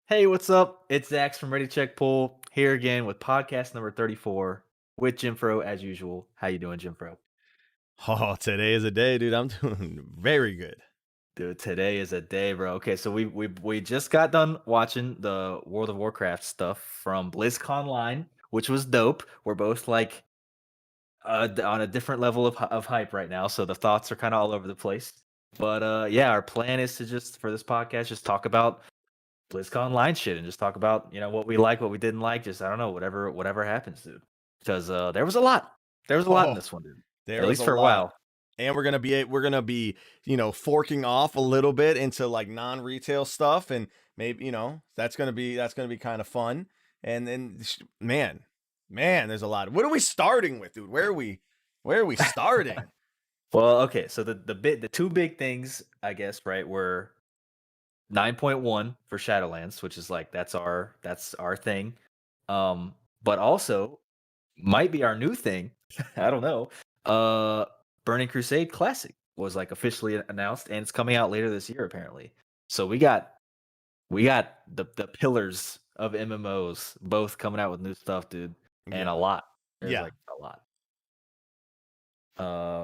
Hey, what's up? It's Zach from Ready Check Pool here again with podcast number 34 with Jimfro as usual. How you doing, Jimfro? Oh, today is a day, dude. I'm doing very good. Dude, today is a day, bro. Okay, so we just got done watching the World of Warcraft stuff from BlizzConline, which was dope. We're both like on a different level of hype right now, so the thoughts are kind of all over the place. But yeah, our plan is to just for this podcast just talk about BlizzConline shit and just talk about, what we like, what we didn't like, just I don't know, whatever happens, dude. Because there was a lot. There was a lot in Oh, this one, dude. there At was least a for a lot. while. And we're gonna be forking off a little bit into like non-retail stuff, and maybe that's gonna be kind of fun. And then man, there's a lot. What are we starting with, dude? Where are we starting? Well, okay, so the two big things, I guess, right, were 9.1 for Shadowlands, which is like that's our thing. But also might be our new thing. I don't know. Uh Burning Crusade Classic was like officially announced and it's coming out later this year apparently. So we got the pillars of MMOs both coming out with new stuff, dude, and a Yeah, lot. There's yeah. like a lot.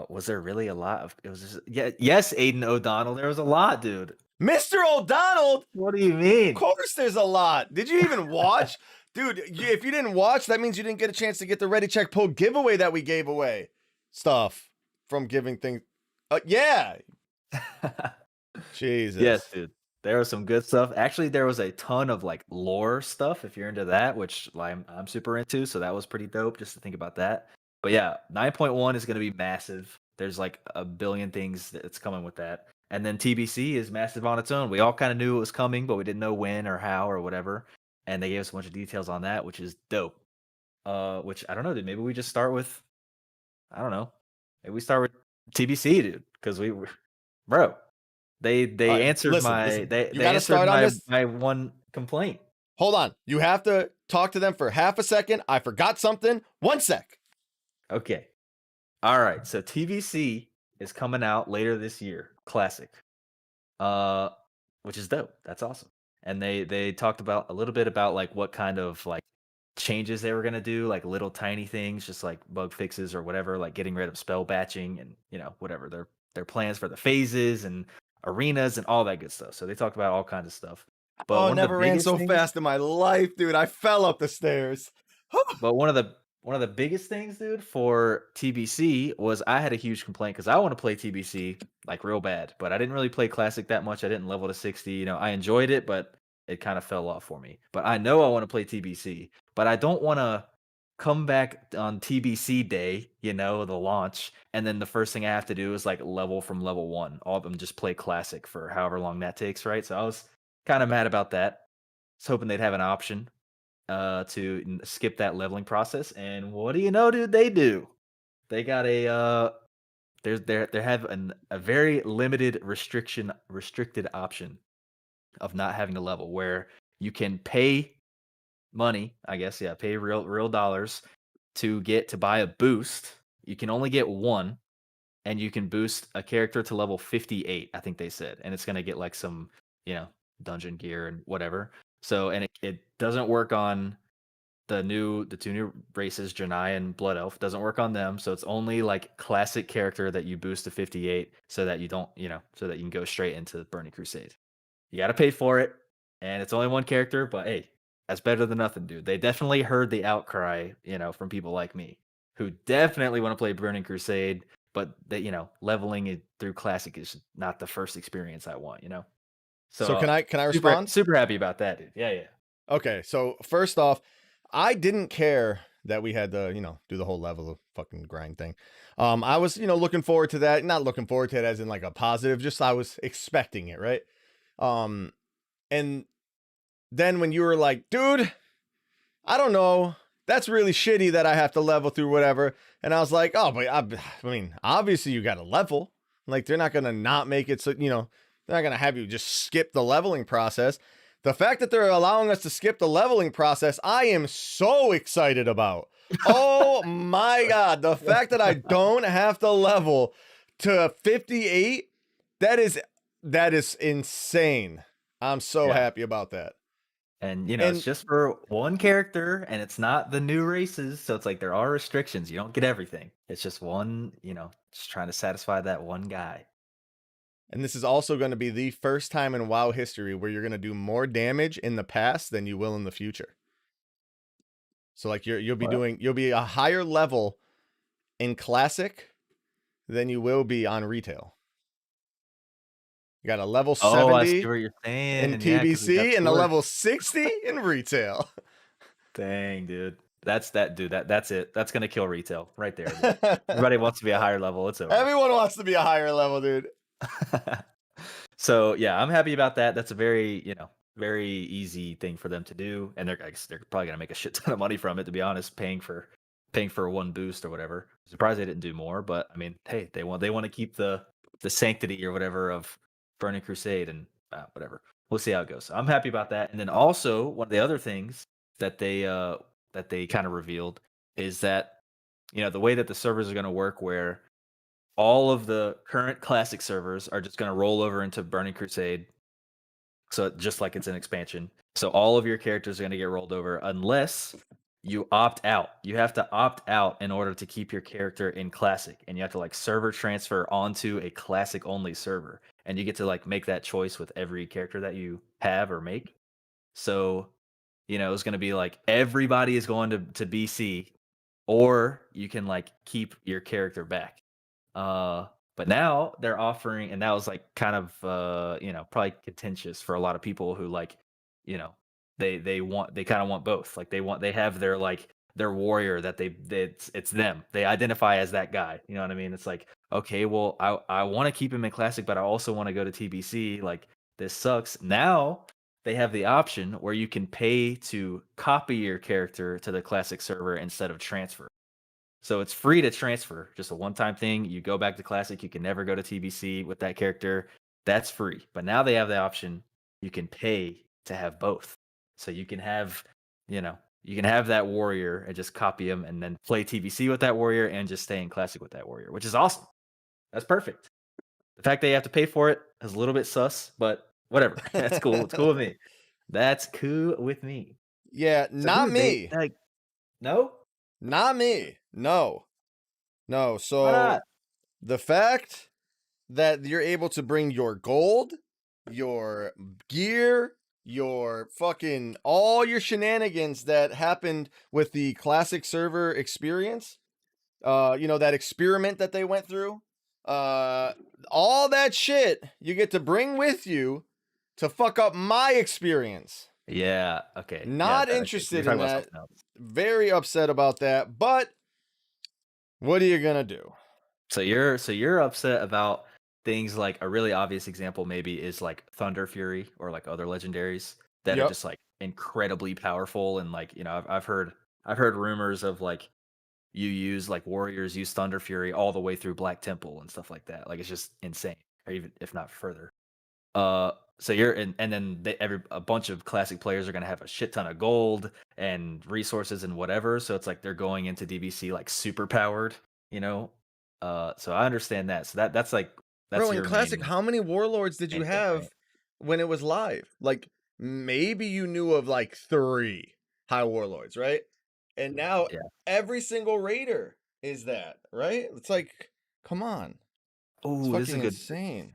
Was there really a lot of it was just, yeah, yes, Aiden O'Donnell. There was a lot, dude. Mr. O'Donnell. What do you Of mean? course, there's a lot. Did you even watch, dude? If you didn't watch, that means you didn't get a chance to get the Ready Check Poll giveaway that we gave away. Stuff from giving things. Yeah, Yes, Jesus. dude. There was some good stuff. Actually, there was a ton of like lore stuff if you're into that, which like, I'm super into. So that was pretty dope just to think about that. But yeah, 9.1 is going to be massive. There's like a billion things that's coming with that. And then TBC is massive on its own. We all kind of knew it was coming, but we didn't know when or how or whatever. And they gave us a bunch of details on that, which is dope. Which I don't know, dude. Maybe we just start with, I don't know. Maybe we start with TBC, dude, because bro. All They right, answered listen, my listen. they You they got to answered start on my this. my one complaint. Hold on. You have to talk to them for half a second. I forgot something. 1 sec. Okay. Alright, so TVC is coming out later this year, classic. Uh, which is dope, that's awesome. And they talked about a little bit about, like, what kind of, like, changes they were gonna do, like, little tiny things, just, like, bug fixes or whatever, like getting rid of spell batching and, whatever, their plans for the phases and arenas and all that good stuff. So they talked about all kinds of stuff. But Oh, one of the never ran biggest so things fast in my life, dude. I fell up the stairs. But one of the biggest things, dude, for TBC was I had a huge complaint because I want to play TBC like real bad, but I didn't really play Classic that much. I didn't level to 60. I enjoyed it, but it kind of fell off for me. But I know I want to play TBC, but I don't want to come back on TBC day, the launch, and then the first thing I have to do is like level from level one. All of them just play Classic for however long that takes, right? So I was kind of mad about that. I was hoping they'd have an option to skip that leveling process. And what do you know, dude? They do. They got they have a very limited restricted option of not having to level where you can pay money, I guess, yeah, pay real dollars to buy a boost. You can only get one, and you can boost a character to level 58, I think they said, and it's gonna get like some, you know, dungeon gear and whatever. So and it doesn't work on the two new races, Janai and Blood Elf, doesn't work on them. So it's only like classic character that you boost to 58 so that you don't, so that you can go straight into Burning Crusade. You gotta pay for it, and it's only one character, but hey, that's better than nothing, dude. They definitely heard the outcry, from people like me who definitely want to play Burning Crusade, but leveling it through classic is not the first experience I want. So So can I super respond? super happy about that, dude. Yeah, yeah. Okay, so first off, I didn't care that we had to, do the whole level of fucking grind thing. I was, looking forward to that. Not looking forward to it as in like a positive, just I was expecting it, right? Um, and then when you were like, dude, I don't know, that's really shitty that I have to level through whatever. And I was like, oh, but I mean, obviously you got to level. Like they're not gonna not make it so, they're not gonna have you just skip the leveling process. The fact that they're allowing us to skip the leveling process, I am so excited about. Oh my God. The fact that I don't have to level to 58, that is insane. I'm so Yeah. happy about that. And, it's And just for one character, and it's not the new races, so it's like there are restrictions. You don't get everything. It's just one, just trying to satisfy that one guy. and this is also going to be the first time in WoW history where you're going to do more damage in the past than you will in the future. So like you'll What? be a higher level in classic than you will be on retail. You got a level Oh, I see 70 what you're in saying. Yeah, because we got TBC and a swords. level 60 in retail. Dang, dude. That's it. That's gonna kill retail right there, dude. Everybody wants to be a higher level. It's over. Everyone wants to be a higher level, dude. So yeah, I'm happy about that. That's a very, very easy thing for them to do, and I guess they're probably gonna make a shit ton of money from it. To be honest, paying for one boost or whatever. Surprised they didn't do more, but I mean, hey, they want to keep the sanctity or whatever of Burning Crusade and whatever. We'll see how it goes. So I'm happy about that. And then also one of the other things that they kind of revealed is that the way that the servers are going to work, where all of the current classic servers are just going to roll over into Burning Crusade. So just like it's an expansion. So all of your characters are going to get rolled over unless you opt out. You have to opt out in order to keep your character in classic, and you have to like server transfer onto a classic only server, and you get to like make that choice with every character that you have or make. So, it's going to be like everybody is going to BC, or you can like keep your character back. Uh, but now they're offering, and that was like kind of probably contentious for a lot of people who like, you know, they kind of want both. Like they have their like their warrior that it's them. They identify as that guy. You know what I mean? It's like, okay, well, I want to keep him in classic, but I also want to go to TBC. Like this sucks. Now they have the option where you can pay to copy your character to the classic server instead of transfer. So it's free to transfer, just a one-time thing. You go back to classic, you can never go to TBC with that character. That's free. But now they have the option you can pay to have both. So you can have that warrior and just copy him and then play TBC with that warrior and just stay in classic with that warrior, which is awesome. That's perfect. The fact that you have to pay for it is a little bit sus, but whatever. That's cool. It's cool with me. That's cool with me. Yeah, So not dude, they me. like no? Not me. No. No. Why So not? the fact that you're able to bring your gold, your gear, your fucking all your shenanigans that happened with the classic server experience, that experiment that they went through, all that shit you get to bring with you to fuck up my experience. Yeah, okay. Yeah, Not that okay, so you're interested in talking about that. something else. Very upset about that, but what are you gonna do? So you're upset about things like a really obvious example maybe is like Thunder Fury or like other legendaries that are Yep. just like incredibly powerful, and like, I've heard rumors of like warriors use Thunder Fury all the way through Black Temple and stuff like that. Like it's just insane, or even if not further. So you're and then a bunch of classic players are going to have a shit ton of gold and resources and whatever. So it's like they're going into DBC like super powered, you know. So I understand that. So that's like that's Bro, in your Classic, main how many warlords did you main have complaint. when it was live? Like, maybe you knew of like 3 high warlords, right? And now Yeah. every single raider is that, right? It's like, come on. It's Oh, this is a fucking good. insane.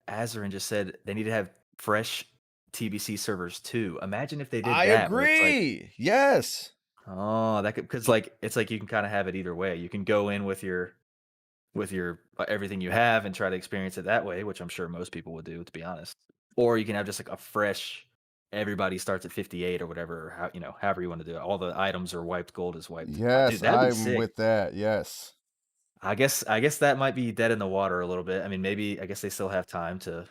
Azarin just said they need to have fresh TBC servers too. Imagine if they did I that, where it's like, agree. Yes. oh, that could, because like it's like you can kind of have it either way. You can go in with your everything you have and try to experience it that way, which I'm sure most people would do, to be honest. Or you can have just like a fresh, everybody starts at 58 or whatever, or however you want to do it. All the items are wiped, gold is wiped. Dude, Yes, that'd be I'm sick. with that. Yes. I guess that might be dead in the water a little bit. I mean, maybe I guess they still have time to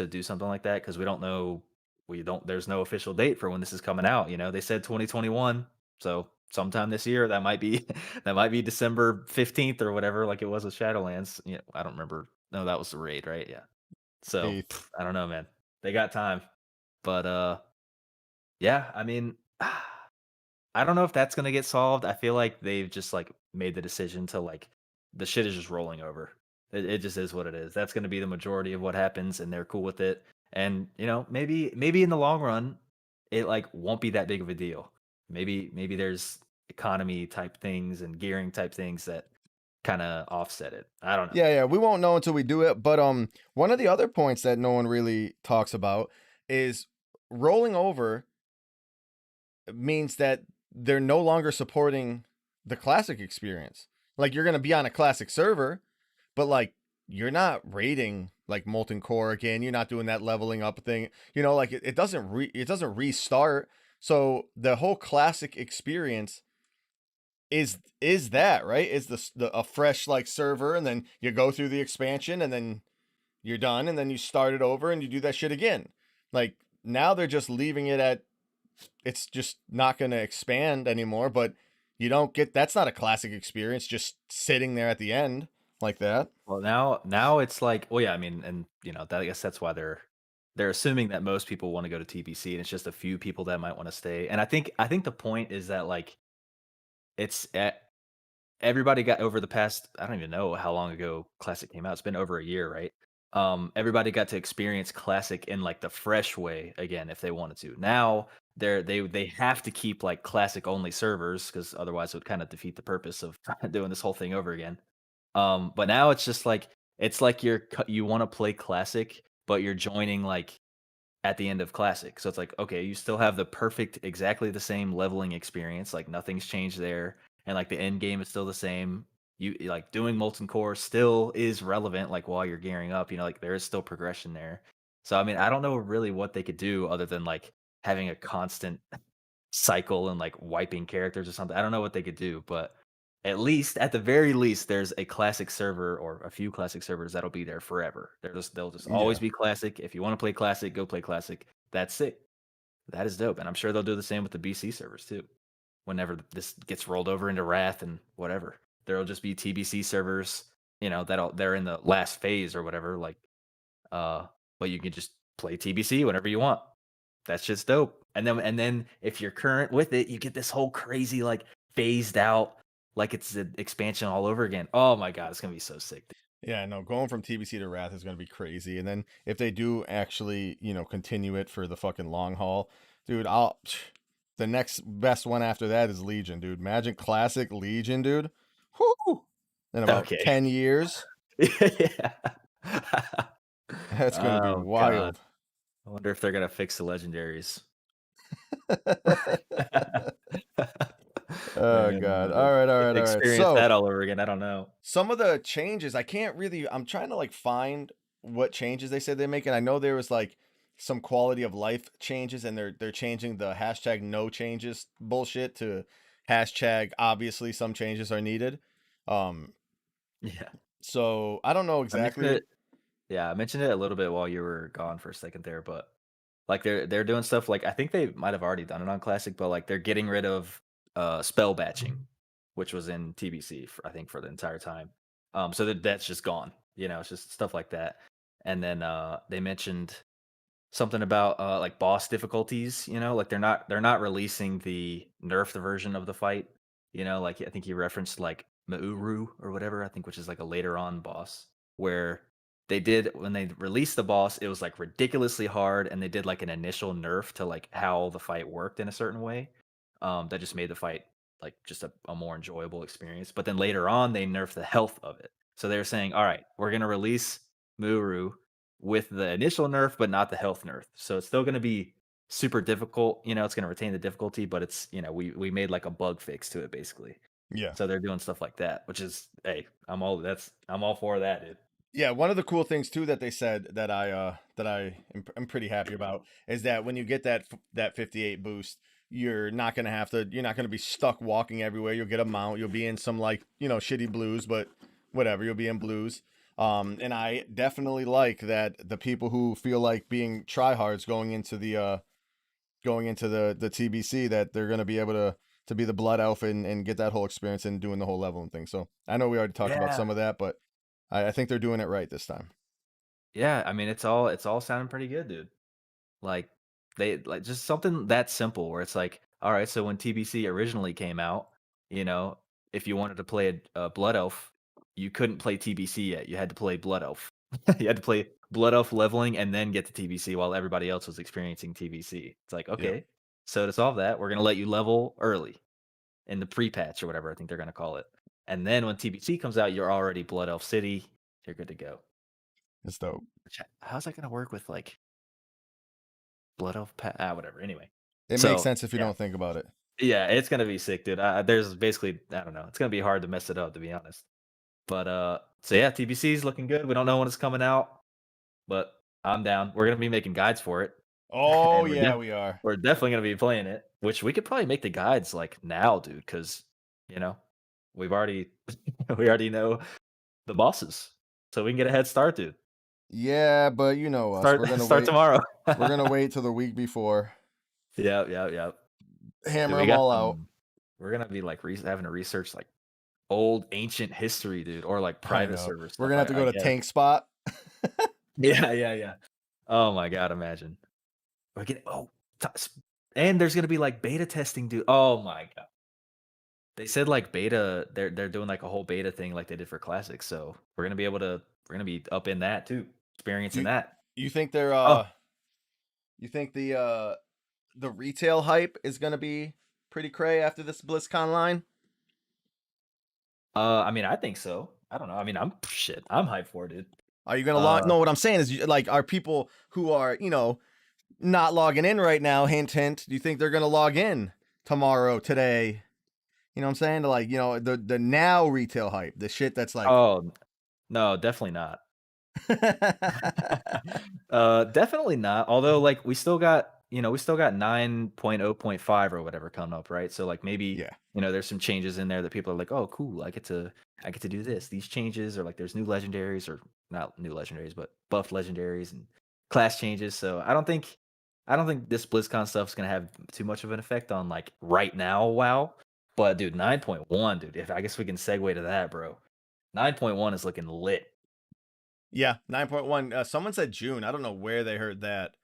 do something like that because we don't know. There's no official date for when this is coming out. They said 2021, so sometime this year. That might be that might be December 15th or whatever, like it was with Shadowlands. I don't remember. No, that was the raid, right? Yeah. So 8th. I don't know, man. They got time, but yeah. I mean, I don't know if that's gonna get solved. I feel like they've just like made the decision to like the shit is just rolling over. It just is what it is. That's gonna be the majority of what happens, and they're cool with it. And maybe in the long run, it like won't be that big of a deal. Maybe there's economy type things and gearing type things that kind of offset it. I don't know. Yeah, yeah, we won't know until we do it. But one of the other points that no one really talks about is rolling over means that they're no longer supporting the classic experience. Like you're gonna be on a classic server, but like you're not raiding like molten core again. You're not doing that leveling up thing. You know, like it doesn't it doesn't restart. So the whole classic experience is that right? Is the a fresh like server, and then you go through the expansion, and then you're done, and then you start it over, and you do that shit again. Like now they're just leaving it at it's just not going to expand anymore, but you don't get that's not a classic experience just sitting there at the end like that. Well, now it's like, well, yeah, I mean, and that, I guess that's why they're assuming that most people want to go to TBC, and it's just a few people that might want to stay. And I think the point is that like it's everybody got over the past, I don't even know how long ago Classic came out. It's been over a year, right? Everybody got to experience Classic in like the fresh way again if they wanted to. Now they have to keep like Classic only servers because otherwise it would kind of defeat the purpose of doing this whole thing over again. But now it's just like you want to play Classic, but you're joining like at the end of Classic. So it's like, okay, you still have the perfect, exactly the same leveling experience. Like nothing's changed there, and like the end game is still the same. Like doing Molten Core still is relevant. Like while you're gearing up, like there is still progression there. So I mean, I don't know really what they could do other than like having a constant cycle and like wiping characters or something. I don't know what they could do, but at the very least, there's a classic server or a few classic servers that'll be there forever. They'll just always Yeah. be classic. If you want to play classic, go play classic. That's it. That is dope, and I'm sure they'll do the same with the BC servers too. Whenever this gets rolled over into Wrath and whatever, there'll just be TBC servers. They're in the last phase or whatever. Like, uh, but you can just play TBC whenever you want. That's just dope. And then if you're current with it, you get this whole crazy like phased out like it's an expansion all over again. Oh my god, it's gonna be so sick. Yeah, no, going from TBC to Wrath is going to be crazy. And then if they do actually, continue it for the fucking long haul, dude, the next best one after that is Legion, dude. Imagine Classic Legion, dude. Whoo! In about Okay. 10 years, Yeah. that's going to be Oh god. wild. I wonder if they're gonna fix the legendaries. They're Oh god. gonna All right, all get right, to all right. experience So, that all over again. I don't know. some of the changes I can't really I'm trying to like find what changes they said they're making. I know there was like some quality of life changes, and they're changing the hashtag no changes bullshit to hashtag obviously some changes are needed. Um Yeah. so I don't know I mentioned exactly. it Yeah, I mentioned it a little bit while you were gone for a second there, but like they're doing stuff like I think they might have already done it on Classic, but like they're getting rid of spell batching, which was in TBC I think for the entire time. So that's just gone. It's just stuff like that. And then they mentioned something about like boss difficulties, like they're not releasing the nerfed version of the fight. Like I think he referenced like Mauru or whatever, I think, which is like a later on boss where they did when they released the boss, it was like ridiculously hard, and they did like an initial nerf to like how the fight worked in a certain way. That just made the fight like just a more enjoyable experience. But then later on they nerfed the health of it. So they're saying, all right, we're gonna release Muru with the initial nerf, but not the health nerf. So it's still going to be super difficult. It's going to retain the difficulty, but it's we made like a bug fix to it basically. Yeah. So they're doing stuff like that, which is hey, I'm all for that, dude. Yeah, one of the cool things too that they said that I'm pretty happy about is that when you get that 58 boost, you're not gonna be stuck walking everywhere. You'll get a mount. You'll be in some like shitty blues, but whatever. You'll be in blues. And I definitely like that the people who feel like being tryhards going into the TBC, that they're gonna be able to be the blood elf and get that whole experience and doing the whole level and thing. So I know we already talked about Yeah. some of that, but I think they're doing it right this time. Yeah, I mean it's all sounding pretty good, dude. Like they like just something that simple where it's like, all right, so when TBC originally came out, you know, if you wanted to play a Blood Elf, you couldn't play TBC yet. You had to play Blood Elf. You had to play Blood Elf leveling and then get to TBC while everybody else was experiencing TBC. It's like, Yep. okay, So to solve that, we're gonna let you level early in the pre-patch or whatever I think they're gonna call it. And then when TBC comes out, you're already Blood Elf City. You're good to go. It's dope. How's that gonna work with like Blood Elf whatever. Anyway. It So, makes sense if you yeah. don't think about it. Yeah, it's gonna be sick, dude. There's basically I don't know. It's gonna be hard to mess it up, to be honest. But so yeah, TBC is looking good. We don't know when it's coming out, but I'm down. We're gonna be making guides for it. Oh And yeah, we are. we're definitely gonna be playing it. Which we could probably make the guides like now, dude, because you know we've already we already know the bosses, so we can get a head start, dude. Yeah, but you know us. Start We're gonna start wait. tomorrow. We're gonna wait till the week before. Yeah. Hammer them all out. We're gonna be like having to research like old ancient history, dude, or like private servers. We're gonna have to go to Tank Spot. Yeah. Oh my god, imagine. We're getting and there's gonna be like beta testing, dude. Oh my god. They said like beta, they're doing like a whole beta thing like they did for Classic. So we're gonna be up in that too, experiencing that. You think they're you think the retail hype is gonna be pretty cray after this BlizzCon line? I mean, I think so. I don't know. I mean, I'm hyped for it, dude. Are you gonna log? No, what I'm saying is, like, are people who are not logging in right now? Hint, hint. Do you think they're gonna log in tomorrow, today? You know what I'm saying? To like, the now retail hype, the shit that's like, oh no, definitely not. Definitely not. Although, like, we still got 9.0.5 or whatever coming up, right? So, like, maybe there's some changes in there that people are like, oh, cool, I get to do this. These changes, or like, there's new legendaries, or not new legendaries, but buffed legendaries and class changes. So, I don't think this BlizzCon stuff is gonna have too much of an effect on like right now. WoW, but dude, 9.1, dude. If I guess we can segue to that, bro. 9.1 is looking lit. Yeah, 9.1. Someone said June. I don't know where they heard that.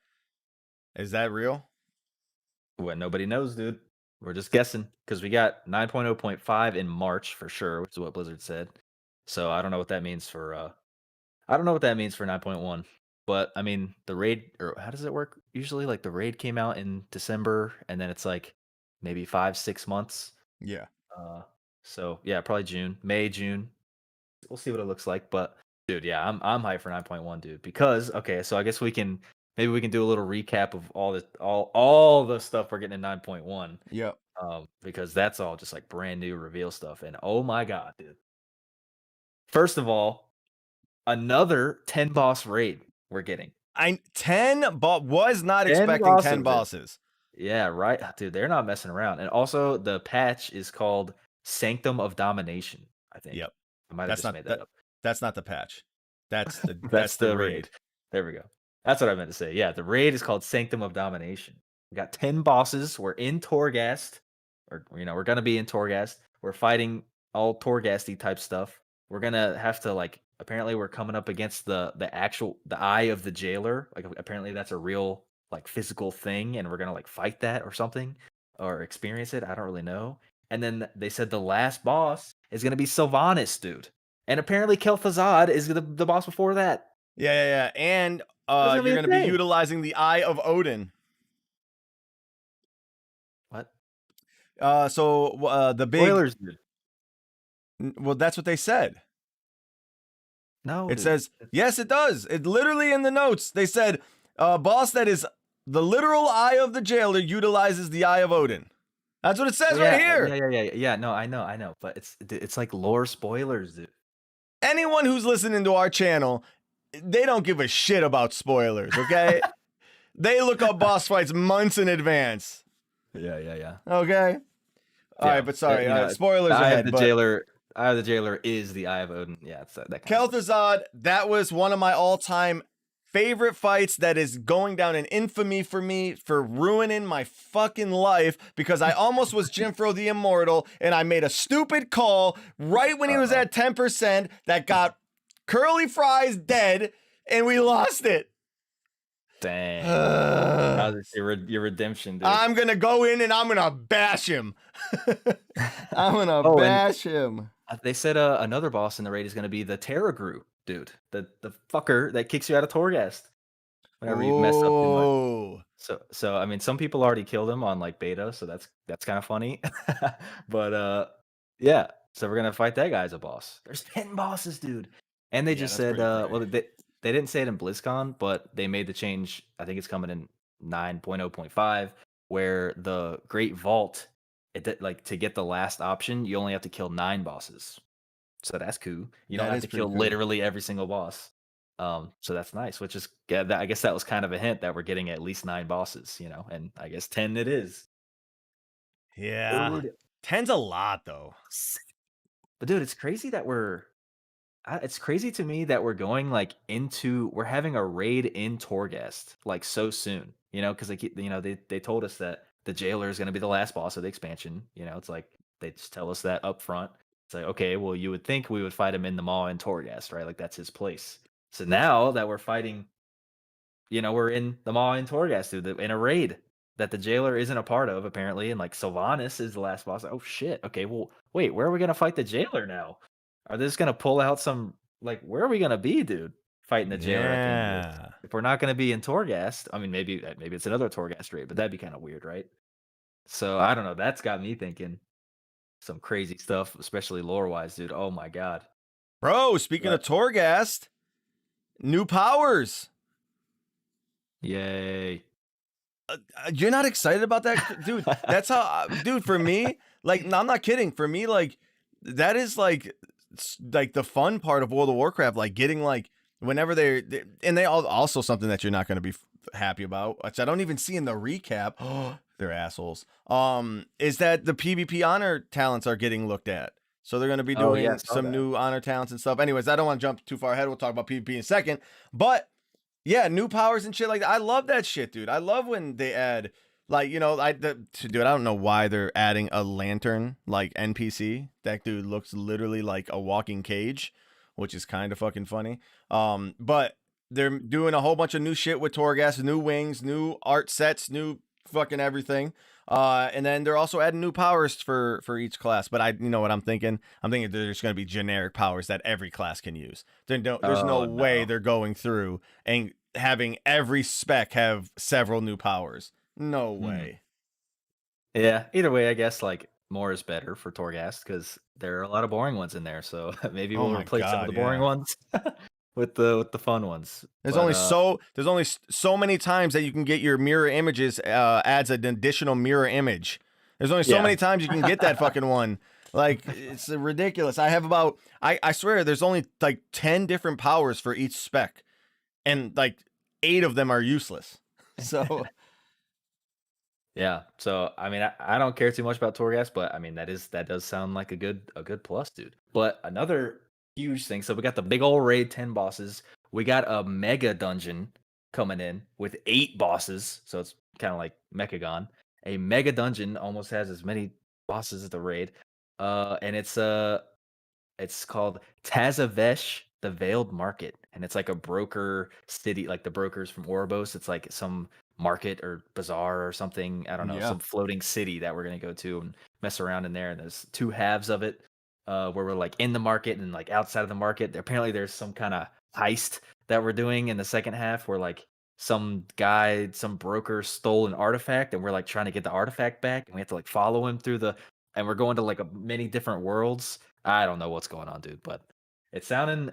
Is that real? Well, nobody knows, dude. We're just guessing because we got 9.0.5 in March for sure, which is what Blizzard said. So I don't know what that means for 9.1. But I mean, the raid, or how does it work? Usually, like the raid came out in December, and then it's like maybe 5-6 months. Yeah. So yeah, probably June, May, June. We'll see what it looks like. But dude, yeah, I'm hyped for 9.1, dude. Because so I guess maybe we can do a little recap of all the stuff we're getting in 9.1. Yep. Because that's all just like brand new reveal stuff. And oh my god, dude. First of all, another 10 boss raid we're getting. 10 was not expecting 10 bosses. Yeah, right. Dude, they're not messing around. And also the patch is called Sanctum of Domination, I think. Yep. I might have just made that up. That's not the patch. That's the that's the raid. There we go. That's what I meant to say. Yeah, the raid is called Sanctum of Domination. We got 10 bosses. We're in Torghast. Or we're gonna be in Torghast. We're fighting all Torghasty type stuff. We're gonna have to like apparently we're coming up against the eye of the jailer. Like apparently that's a real like physical thing, and we're gonna like fight that or something or experience it. I don't really know. And then they said the last boss is gonna be Sylvanas, dude. And apparently Kel'Thuzad is the boss before that. Yeah. And you're gonna be utilizing the Eye of Odin. What? So the big spoilers, dude. Well, that's what they said. No, it says yes. It does. It literally in the notes they said, boss that is the literal eye of the jailer utilizes the Eye of Odin. That's what it says right here. Yeah. No, I know, but it's like lore spoilers, dude. Anyone who's listening to our channel, they don't give a shit about spoilers. Okay, they look up boss fights months in advance. Yeah. Okay. All right, but sorry, spoilers ahead. Eye of the Jailer is the Eye of Odin. Yeah, it's that kind Kel'Thuzad, that was one of my all-time favorite fights that is going down in infamy for me for ruining my fucking life because I almost was Jimfro the Immortal and I made a stupid call right when he was at 10% that got Curly Fries dead and we lost it. Dang. How's your redemption, dude? I'm going to go in and I'm going to bash him. I'm going to bash him. They said another boss in the raid is going to be the Terragru, dude. The fucker that kicks you out of Torghast. whenever you mess up too much. Oh, So I mean, some people already killed him on like beta, so that's kind of funny. But yeah. So we're gonna fight that guy as a boss. There's 10 bosses, dude. And they yeah, just that's said, pretty cray. well, they didn't say it in BlizzCon, but they made the change. I think it's coming in 9.0.5, where the Great Vault, like to get the last option, you only have to kill 9 bosses. So that's cool. You don't That have is to pretty kill cool. literally every single boss. So that's nice, which is yeah, I guess that was kind of a hint that we're getting at least 9 bosses, and I guess 10 it is. Yeah, Dude, 10's a lot though. but dude, it's crazy to me that we're going like we're having a raid in Torghast like so soon, because they told us that the jailer is going to be the last boss of the expansion. It's like they just tell us that up front. It's like, okay, well, you would think we would fight him in the Maw in Torghast, right? Like that's his place. So now that we're fighting, we're in the Maw in Torghast, dude, in a raid that the jailer isn't a part of, apparently, and like Sylvanas is the last boss. Oh shit. Okay, well, wait, where are we gonna fight the jailer now? Are they just gonna pull out some like where are we gonna be, dude? Fighting the jailer at the end of this. Yeah. If we're not gonna be in Torghast, I mean maybe it's another Torghast raid, but that'd be kind of weird, right? So I don't know. That's got me thinking some crazy stuff, especially lore wise, dude. Oh my god. Bro, speaking of But Torghast, new powers. yay. You're not excited about that, dude? That's how, dude. For me, like, no, I'm not kidding. For me, like, that is like, like the fun part of World of Warcraft. Like getting like whenever and they also something that you're not going to be happy about, which I don't even see in the recap. They're assholes. Is that the PvP honor talents are getting looked at? So they're going to be Oh yeah, I doing saw some that. new honor talents and stuff. Anyways, I don't want to jump too far ahead. We'll talk about PvP in a second, but yeah, new powers and shit like that. I love that shit, dude. I love when they add, like, dude, I don't know why they're adding a lantern like NPC. That dude looks literally like a walking cage, which is kind of fucking funny. But they're doing a whole bunch of new shit with Torghast, new wings, new art sets, new fucking everything. And then they're also adding new powers for each class. But you know what I'm thinking? I'm thinking there's going to be generic powers that every class can use. There's no Oh way no. they're going through and having every spec have several new powers. No Hmm. way. Yeah, either way, I guess like more is better for Torghast because there are a lot of boring ones in there. So maybe Oh we'll my replace some of god, the boring yeah. ones with the fun ones. There's But only so many times that you can get your mirror images adds an additional mirror image. There's only so yeah. many times you can get that fucking one. Like it's ridiculous. I swear there's only like 10 different powers for each spec and like 8 of them are useless. So Yeah. So I mean, I don't care too much about Torghast, but I mean that does sound like a good plus, dude. But another huge thing. So we got the big old raid, 10 bosses. We got a mega dungeon coming in with 8 bosses. So it's kind of like Mechagon. A mega dungeon almost has as many bosses as the raid. And it's called Tazavesh, the Veiled Market, and it's like a broker city, like the brokers from Ouroboros. It's like some market or bazaar or something. I don't know, yeah. some floating city that we're gonna go to and mess around in there. And there's 2 halves of it, where we're like in the market and like outside of the market. Apparently, there's some kind of heist that we're doing in the second half, where like some broker stole an artifact, and we're like trying to get the artifact back, and we have to like follow him and we're going to like many different worlds. I don't know what's going on, dude, but it's sounding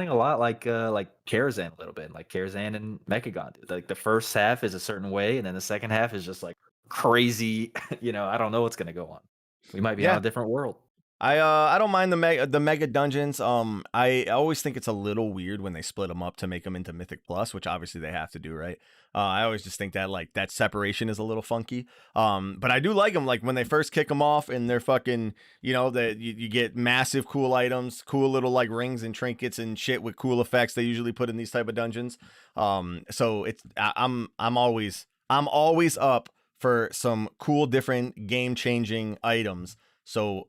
a lot like Karazhan a little bit, like Karazhan and Mechagon, dude. Like the first half is a certain way, and then the second half is just like crazy. I don't know what's gonna go on. We might be on Yeah. a different world. I don't mind the mega dungeons. I always think it's a little weird when they split them up to make them into Mythic Plus, which obviously they have to do, right? I always just think that like that separation is a little funky. But I do like them. Like when they first kick them off and they're fucking, that you get massive cool items, cool little like rings and trinkets and shit with cool effects they usually put in these type of dungeons. So I'm always up for some cool different game changing items. So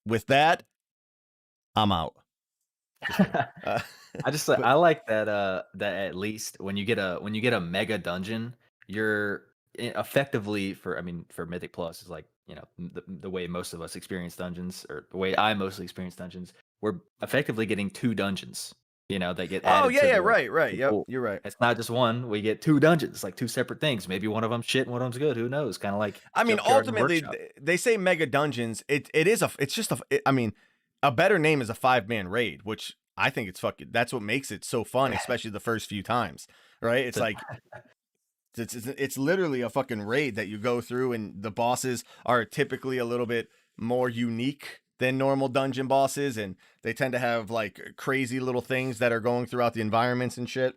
with that, I'm out. Just kidding. But I like that at least when you get a mega dungeon, you're effectively for Mythic Plus is like, the way most of us experience dungeons, or the way I mostly experience dungeons, we're effectively getting 2 dungeons. That get Oh added yeah, to yeah, the right. Yep, pool. you're right. It's not just one. We get 2 dungeons, like 2 separate things. Maybe one of them shit and one of them's good. Who knows? Kind of like I mean, Junkyard and ultimately, Workshop. they say mega dungeons. It's just I mean, a better name is a 5-man raid, which I think it's fucking. That's what makes it so fun, especially the first few times, right? It's like it's literally a fucking raid that you go through, and the bosses are typically a little bit more unique than normal dungeon bosses, and they tend to have like crazy little things that are going throughout the environments and shit.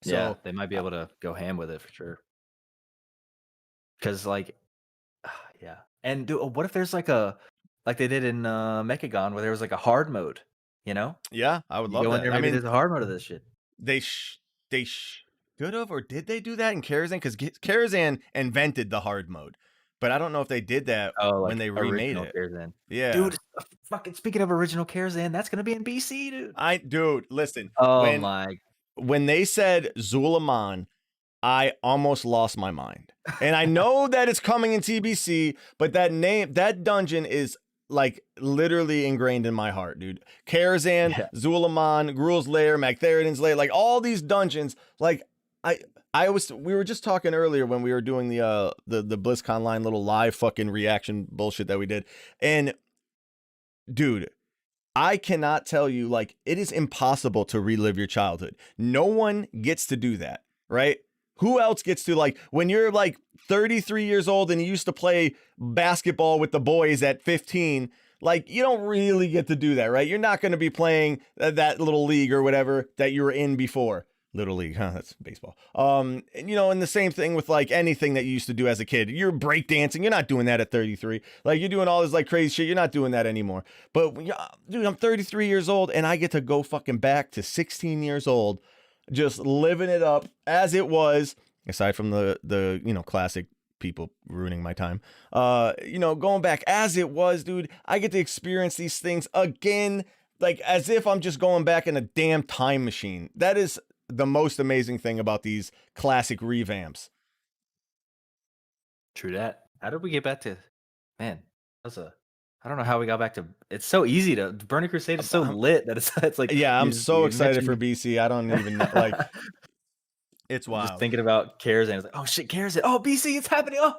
Yeah, So they might be able to go ham with it for sure. Because like, yeah. And what if there's like they did in Mechagon where there was like a hard mode, you know? yeah, I would You love go in that. there, I maybe mean, there's a hard mode of this shit. they should have, or did they do that in Karazhan? Because Karazhan invented the hard mode, but I don't know if they did that Oh, when like they remade original it. Karazhan. Yeah, Dude, fucking speaking of original Karazhan, that's gonna be in BC, dude. dude, listen, Oh my. when they said Zulaman, I almost lost my mind. And I know that it's coming in TBC, but that dungeon is like literally ingrained in my heart, dude. Karazhan, Yeah. Zulaman, Gruul's Lair, Magtheridon's Lair, like all these dungeons, like we were just talking earlier when we were doing the BlizzConline little live fucking reaction bullshit that we did. And dude, I cannot tell you, like, it is impossible to relive your childhood. No one gets to do that, right? Who else gets to, like, when you're like 33 years old and you used to play basketball with the boys at 15, like, you don't really get to do that, right? You're not going to be playing that little league or whatever that you were in before. Little league, huh? That's baseball. And the same thing with like anything that you used to do as a kid. You're breakdancing. You're not doing that at 33. Like you're doing all this like crazy shit. You're not doing that anymore. But dude, I'm 33 years old and I get to go fucking back to 16 years old, just living it up as it was. Aside from the classic people ruining my time, going back as it was, dude. I get to experience these things again, like as if I'm just going back in a damn time machine. That is the most amazing thing about these classic revamps. True that. How did we get back to, man? I don't know how we got back to. It's so easy to Burning Crusade is so lit that it's like Yeah, I'm so excited for mentioned. BC. I don't even know, like it's I'm just wild. thinking about Karazhan. It's like, oh shit, Karazhan. Oh, BC, it's happening. Oh,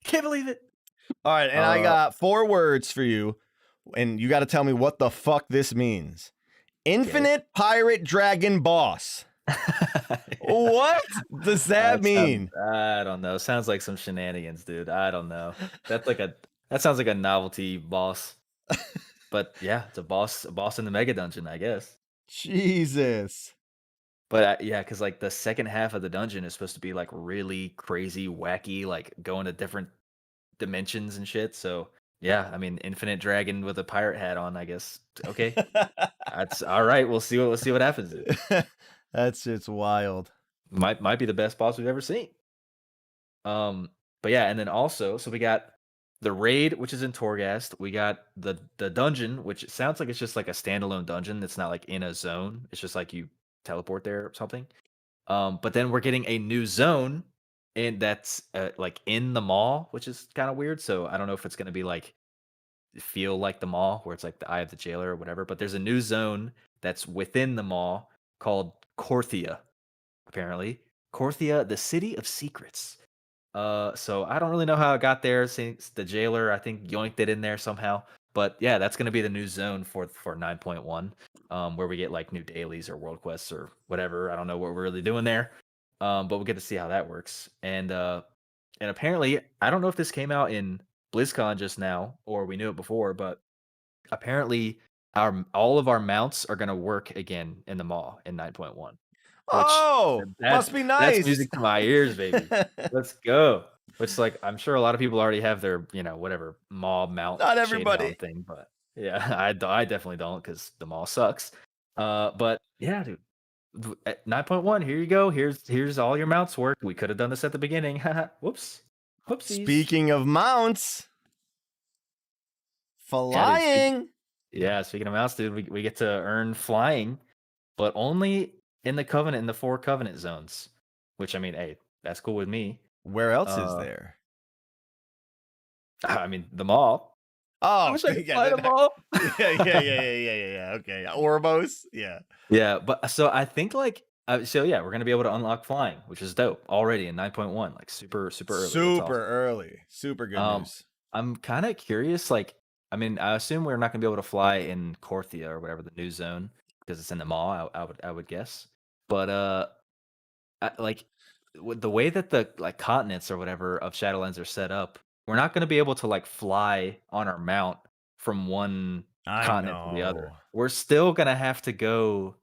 can't believe it. All right, and I got 4 words for you, and you got to tell me what the fuck this means. Infinite Pirate Dragon Boss. What does that mean? I don't know. Sounds like some shenanigans, dude. I don't know. That sounds like a novelty boss. But yeah, it's a boss in the mega dungeon, I guess. Jesus. But yeah, because like the second half of the dungeon is supposed to be like really crazy, wacky, like going to different dimensions and shit. So yeah, I mean, infinite dragon with a pirate hat on, I guess. Okay, that's all right. We'll see what happens. That's just wild. Might be the best boss we've ever seen. But yeah, and then also, so we got the raid, which is in Torghast. We got the dungeon, which it sounds like it's just like a standalone dungeon. It's not like in a zone. It's just like you teleport there or something. But then we're getting a new zone, and that's like in the mall, which is kind of weird. So I don't know if it's gonna be like feel like the mall, where it's like the Eye of the Jailer or whatever. But there's a new zone that's within the mall called Korthia, apparently. Korthia, the City of Secrets. So I don't really know how it got there since the jailer, I think, yoinked it in there somehow. But yeah, that's gonna be the new zone for 9.1, where we get like new dailies or world quests or whatever. I don't know what we're really doing there. But we'll get to see how that works. And apparently, I don't know if this came out in BlizzCon just now or we knew it before, but apparently all of our mounts are gonna work again in the mall in 9.1. Which Must be that's nice. music to my ears, baby. Let's go. Which, like, I'm sure a lot of people already have their, whatever mall mount Not shaded on everybody. thing, but yeah, I definitely don't because the mall sucks. But yeah, dude, at 9.1, here you go. Here's all your mounts work. We could have done this at the beginning. Whoops, whoopsies. Speaking of mounts, flying. Yeah, speaking of mounts, dude, we get to earn flying, but only in the Covenant, in the 4 Covenant zones. Which, I mean, hey, that's cool with me. Where else is there? I mean, the mall. I Oh, wish I could yeah, fly them all. yeah. Okay, Orbos, yeah. Yeah, but so I think like so yeah, we're gonna be able to unlock flying, which is dope already in 9.1, like super early. That's Super awesome. early, super good Um, news. I'm kind of curious. Like, I mean, I assume we're not gonna be able to fly in Korthia or whatever the new zone because it's in the mall. I would guess, but like with the way that the like continents or whatever of Shadowlands are set up, we're not gonna be able to like fly on our mount from one I continent to the other. know. We're still gonna have to go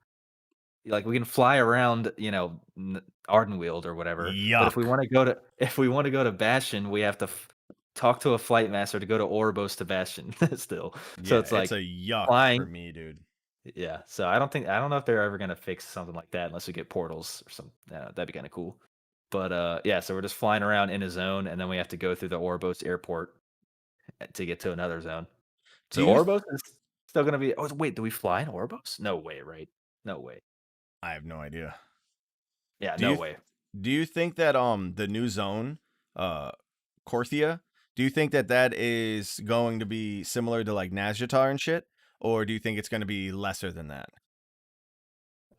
like, we can fly around, Ardenweald or whatever, but if we Yuck. wanna go to Bastion, we have to talk to a flight master to go to Oribos to Bastion still. So Yeah, it's it's like a yuck for flying me, dude. yeah, so I don't know if they're ever gonna fix something like that unless we get portals or some that'd be kinda cool. But, yeah, so we're just flying around in a zone, and then we have to go through the Oribos airport, to get to another zone. Do So you Oribos is still gonna be oh, wait, do we fly in Oribos? No way, right? No way. I have no idea. Yeah, Do no you way. do you think that the new zone, uh Korthia, do you think that that is going to be similar to like Nazjatar and shit, or do you think it's going to be lesser than that?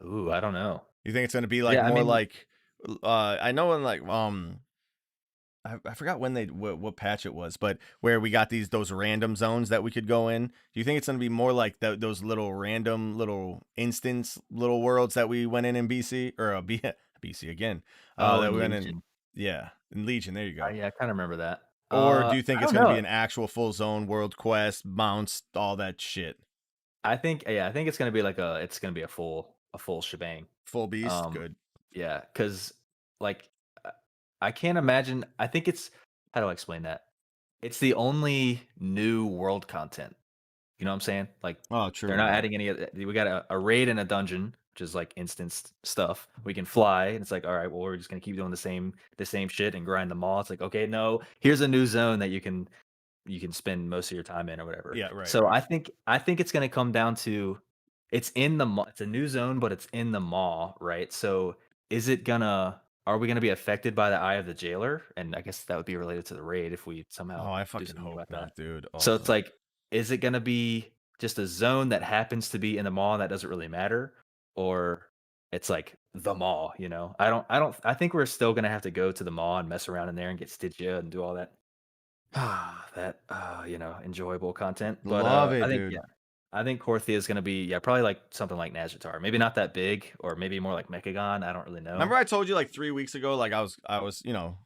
Ooh, I don't know. You think it's going to be like Yeah, I more mean, like I know in like I forgot when they what patch it was, but where we got those random zones that we could go in. Do you think it's going to be more like those little random little instance little worlds that we went in BC or BC again? oh, That and we went in, Legion. yeah, in Legion. There you go. Yeah, I kinda remember that. Or do you think I it's don't going to be know. an actual full zone world quest, mounts, all that shit? I think it's gonna be like it's gonna be a full shebang. Full beast, Um, good. yeah, because like, uh, I can't imagine I think it's how do I explain that? It's the only new world content. You know what I'm saying? Like, Oh, they're true, not yeah. adding any of we got a raid and a dungeon, which is like instance stuff. We can fly, and it's like, all right, well, we're just gonna keep doing the same shit and grind them all. It's like, okay, no, here's a new zone that you can spend most of your time in or whatever. Yeah, right, So right. I think it's gonna come down to it's in the it's a new zone, but it's in the mall, right? So is it gonna are we gonna be affected by the eye of the jailer? And I guess that would be related to the raid if we somehow Oh, I do fucking something hope about that. not, dude. So it's Oh. like, is it gonna be just a zone that happens to be in the mall and that doesn't really matter? Or it's like the mall, you know? I think we're still gonna have to go to the mall and mess around in there and get Stygia and do all that that, enjoyable content, but, Love I it, think yeah, dude. I think Korthia is gonna be yeah, probably like something like Nazjatar. Maybe not that big, or maybe more like Mechagon, I don't really Remember know. I told you like 3 weeks ago, like I was,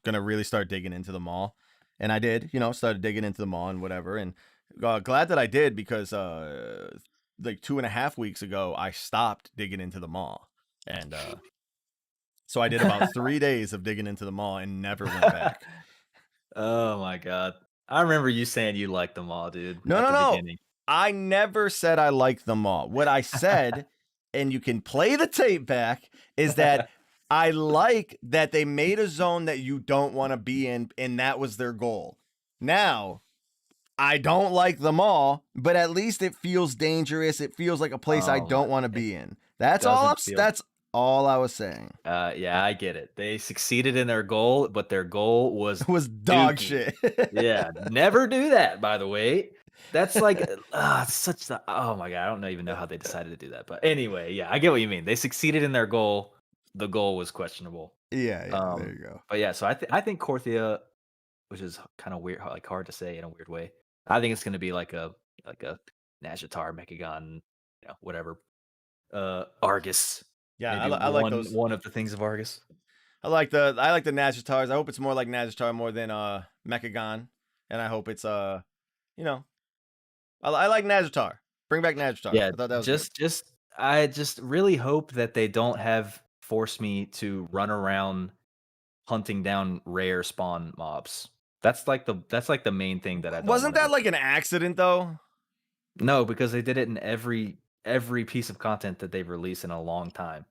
gonna really start digging into the mall. And I did, started digging into the mall and whatever. And glad that I did because like 2.5 weeks ago, I stopped digging into the mall. And so I did about 3 days of digging into the mall and never went back. Oh my god. I remember you saying you liked them all, dude, No, at no, the no. beginning. I never said I liked them all. What I said, and you can play the tape back, is that I like that they made a zone that you don't want to be in, and that was their goal. Now, I don't like them all, but at least it feels dangerous. It feels like a place I Oh my don't want to it be in. That's all doesn't feel that's all I was saying. yeah, I get it. They succeeded in their goal, but their goal was It was dog dookie. shit. Yeah, never do that, by the way. That's like, such the oh my god, I don't even know how they decided to do that, but anyway, yeah, I get what you mean. They succeeded in their goal. The goal was questionable. Yeah, there you go. But yeah, so I think Korthia, which is kind of weird, like hard to say in a weird way. I think it's going to be like a Nazjatar, Mechagon, whatever. Argus, Yeah, maybe I like those. one of the things of Argus. I like the Nazjatars. I hope it's more like Nazjatar more than Mechagon, and I hope it's you know, I like Nazjatar. Bring back Nazjatar. Yeah, I thought that was good. I just really hope that they don't have force me to run around hunting down rare spawn mobs. That's like the main thing that I don't Wasn't want to that do. like an accident though? No, because they did it in every piece of content that they've released in a long time.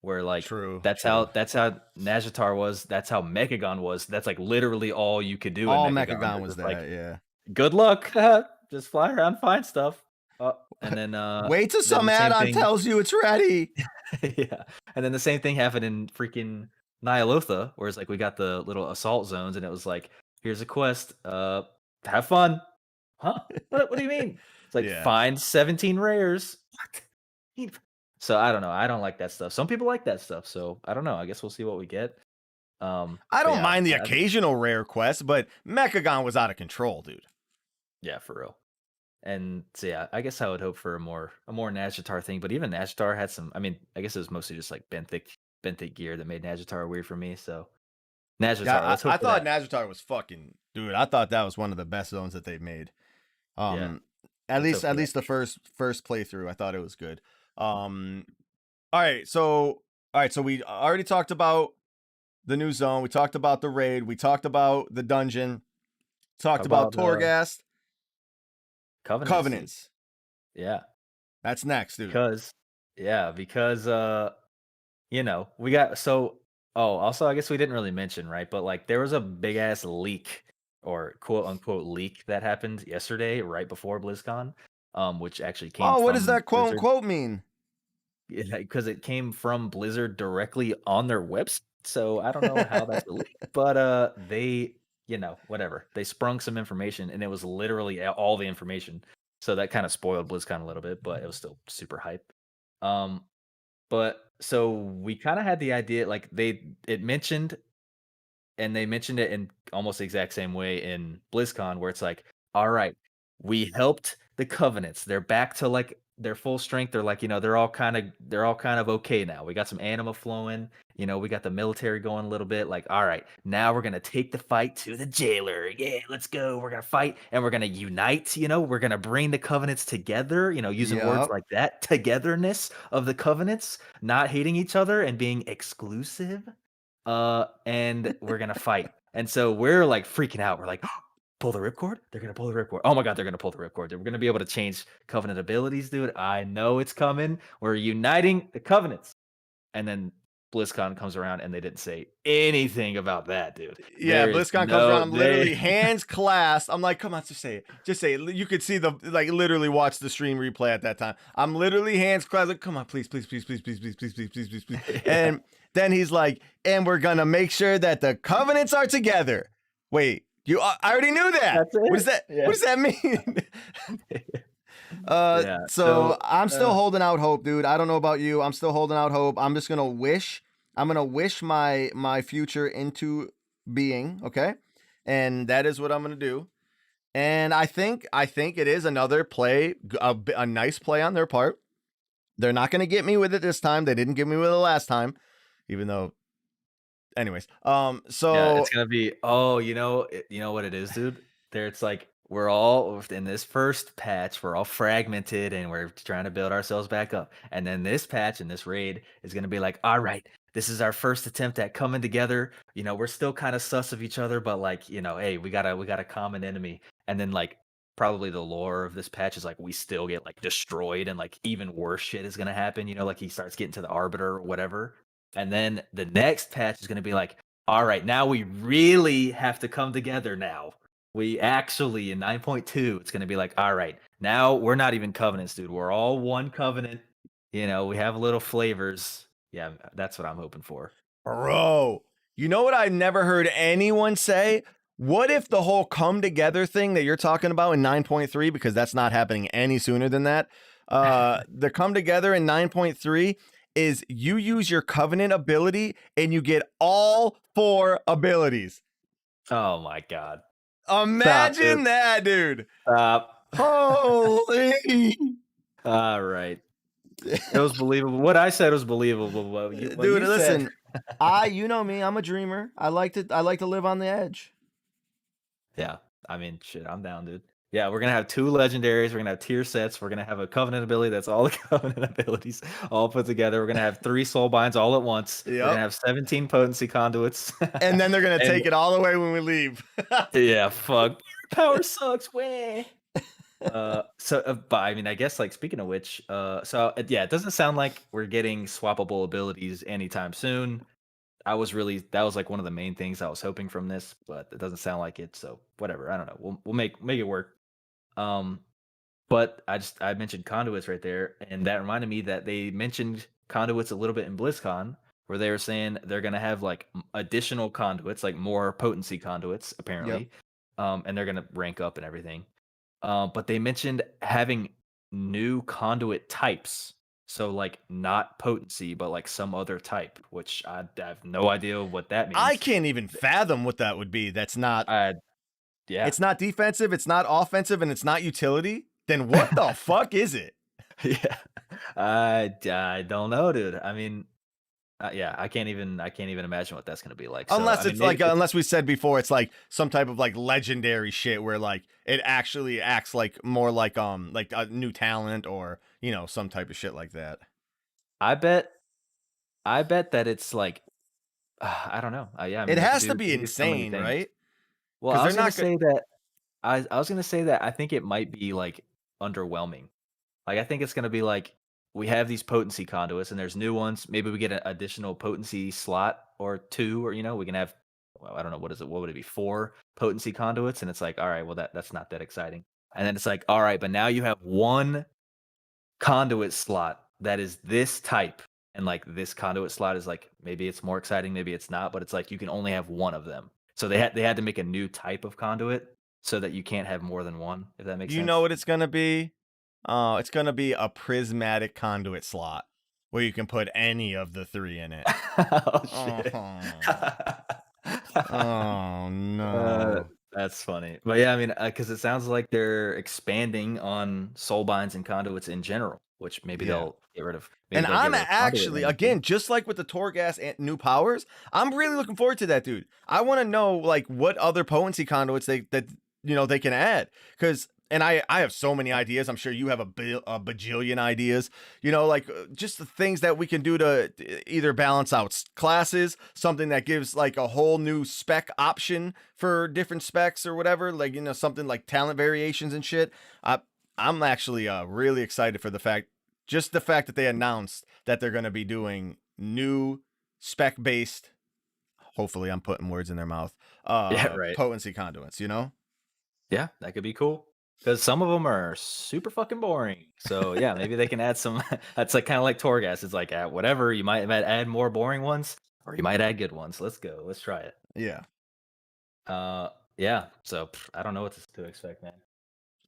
Where like True, that's true. how Nazjatar was, that's how Mechagon was. That's like literally all you could do in All Mechagon. Mechagon It's was just like that, yeah. good luck, just fly around, find stuff. And then Wait till then some the same add-on thing. tells you it's ready. Yeah, and then the same thing happened in freaking Nyalotha, where it's like we got the little assault zones, and it was like, here's a quest, have fun. huh? What do you mean? It's like Yeah. find 17 rares. What? He- So I don't know. I don't like that stuff. Some people like that stuff. So I don't know. I guess we'll see what we get. I But don't yeah, mind the I think occasional rare quest, but Mechagon was out of control, dude. yeah, for real. And so yeah, I guess I would hope for a more Nagitar thing. But even Nagitar had some. I mean, I guess it was mostly just like benthic gear that made Nagitar weird for me. So Yeah, Nagitar, let's I hope for thought that. Nagitar was fucking dude. I thought that was one of the best zones that they've made. Yeah, Um, at let's least hope for that. the first playthrough, I thought it was good. Um, all right, so we already talked about the new zone. We talked about the raid. We talked about the dungeon. How Talked about about Torghast. Covenants, dude? Covenants. Yeah, That's next, dude. because because we got so. Oh, also, I guess we didn't really mention, right? But like, there was a big ass leak or quote unquote leak that happened yesterday, right before BlizzCon, which actually came Oh, what does from that quote Blizzard. unquote mean? Yeah, because it came from Blizzard directly on their website. So I don't know how that's a leak, but they, whatever. They sprung some information, and it was literally all the information. So that kind of spoiled BlizzCon a little bit, but it was still super hype. Um, but so we kind of had the idea, like it mentioned, and they mentioned it in almost the exact same way in BlizzCon, where it's like, all right, we helped the Covenants. They're back to like their full strength. They're like, they're all kind of okay now. We got some anima flowing. We got the military going a little bit. Like, all right, now we're gonna take the fight to the jailer. Yeah, let's go. We're gonna fight and we're gonna unite. We're gonna bring the Covenants together. Using words Yep. like that, togetherness of the Covenants, not hating each other and being exclusive, and we're gonna fight. And so we're like freaking out. We're like, pull the ripcord? They're gonna pull the ripcord. Oh my god, they're gonna pull the ripcord. We're gonna be able to change covenant abilities, dude. I know it's coming. We're uniting the covenants. And then BlizzCon comes around and they didn't say anything about that, dude. Yeah, There is BlizzCon comes around. no I'm they literally hands clasped. I'm like, come on, just say it. Just say it. You could see literally watch the stream replay at that time. I'm literally hands clasped. Like, come on, please, please, please, please, please, please, please, please, please, please, please. yeah, And then he's like, and we're gonna make sure that the covenants are together. Wait, I already knew that. that's it. What does that mean? Yeah. So So I'm still holding out hope, dude. I don't know about you. I'm still holding out hope. I'm just gonna wish. I'm gonna wish my future into being, okay? And that is what I'm gonna do. And I think it is another play, a nice play on their part. They're not gonna get me with it this time. They didn't get me with it last time, even though. Anyways, yeah, it's so gonna be. Oh, you know what it is, dude. There, it's like we're all in this first patch. We're all fragmented, and we're trying to build ourselves back up. And then this patch and this raid is gonna be like, all right, this is our first attempt at coming together. We're still kind of sus of each other, but like, hey, we got a common enemy. And then like probably the lore of this patch is like we still get like destroyed, and like even worse shit is gonna happen. Like he starts getting to the arbiter or whatever. And then the next patch is going to be like, all right, now we really have to come together now. We actually, in 9.2, it's going to be like, all right, now we're not even covenants, dude. We're all one covenant. We have little flavors. Yeah, that's what I'm hoping for. bro, you know what I've never heard anyone say? What if the whole come together thing that you're talking about in 9.3, because that's not happening any sooner than that, the come together in 9.3 is you use your covenant ability and you get all 4 abilities. Oh my God. Stop, Imagine dude. that, dude. Stop. Holy. All right. It was believable. What I said was believable. What Dude, you said. listen, you know me, I'm a dreamer. I like to live on the edge. Yeah, I mean, shit, I'm down, dude. Yeah, we're gonna have 2 legendaries. We're gonna have tier sets. We're gonna have a covenant ability that's all the covenant abilities all put together. We're gonna have 3 soul binds all at once. We're gonna Yep. have 17 potency conduits. And then they're gonna And take it all away when we leave. yeah, fuck. Power sucks. Way. But I mean, I guess like speaking of which, yeah, it doesn't sound like we're getting swappable abilities anytime soon. That was like one of the main things I was hoping from this, but it doesn't sound like it. So whatever. I don't know. We'll make it work. Um, but I mentioned conduits right there, and that reminded me that they mentioned conduits a little bit in BlizzCon, where they were saying they're gonna have like additional conduits, like more potency conduits, Yep. apparently. And they're gonna rank up and everything. But they mentioned having new conduit types. So like not potency, but like some other type, which I have no idea what that I means. can't even fathom what that would be. That's not. I yeah. It's not defensive. It's not offensive, and it's not utility. Then what the fuck is it? Yeah. I don't know, dude. I mean, yeah, I can't even imagine what that's gonna be like. So I Unless mean, it's maybe like, unless we said before, it's like some type of like legendary shit where like it actually acts like more like a new talent or some type of shit like that. I bet I bet that it's like I don't know. Yeah, I It mean, has to they be could do so many insane, things. right? Well, Because I they're was gonna not good. say that I was gonna say that I think it might be like underwhelming. Like I think it's gonna be like we have these potency conduits and there's new ones. Maybe we get an additional potency slot or two, or we can have well, I don't know what is it, what would it be, four potency conduits, and it's like, all right, well that's not that exciting. And then it's like, all right, but now you have one conduit slot that is this type, and like this conduit slot is like maybe it's more exciting, maybe it's not, but it's like you can only have one of them. So they had to make a new type of conduit so that you can't have more than one, if that makes You know sense. what it's gonna be? It's gonna be a prismatic conduit slot where you can put any of the three in it. Oh shit. Oh, oh no. That's funny. But yeah, I mean, because it sounds like they're expanding on soul binds and conduits in general, which maybe Yeah. they'll get rid of. Maybe And they'll get I'm rid of conduit actually, energy. again, just like with the Torghast and new powers, I'm really looking forward to that, dude. I want to know like what other potency conduits they can add, because and I have so many ideas. I'm sure you have a bajillion ideas. Like just the things that we can do to either balance out classes, something that gives like a whole new spec option for different specs or whatever. Like something like talent variations and shit. I'm actually really excited for the fact that they announced that they're going to be doing new spec based, hopefully I'm putting words in their mouth, Yeah, right. potency conduits. Yeah, that could be cool. Because some of them are super fucking boring. So yeah, maybe they can add some. That's like kind of like Torgas. It's like whatever you might add more boring ones, or you might add good ones. Let's go. Let's try it. Yeah. Uh, yeah. So I don't know what to expect, man.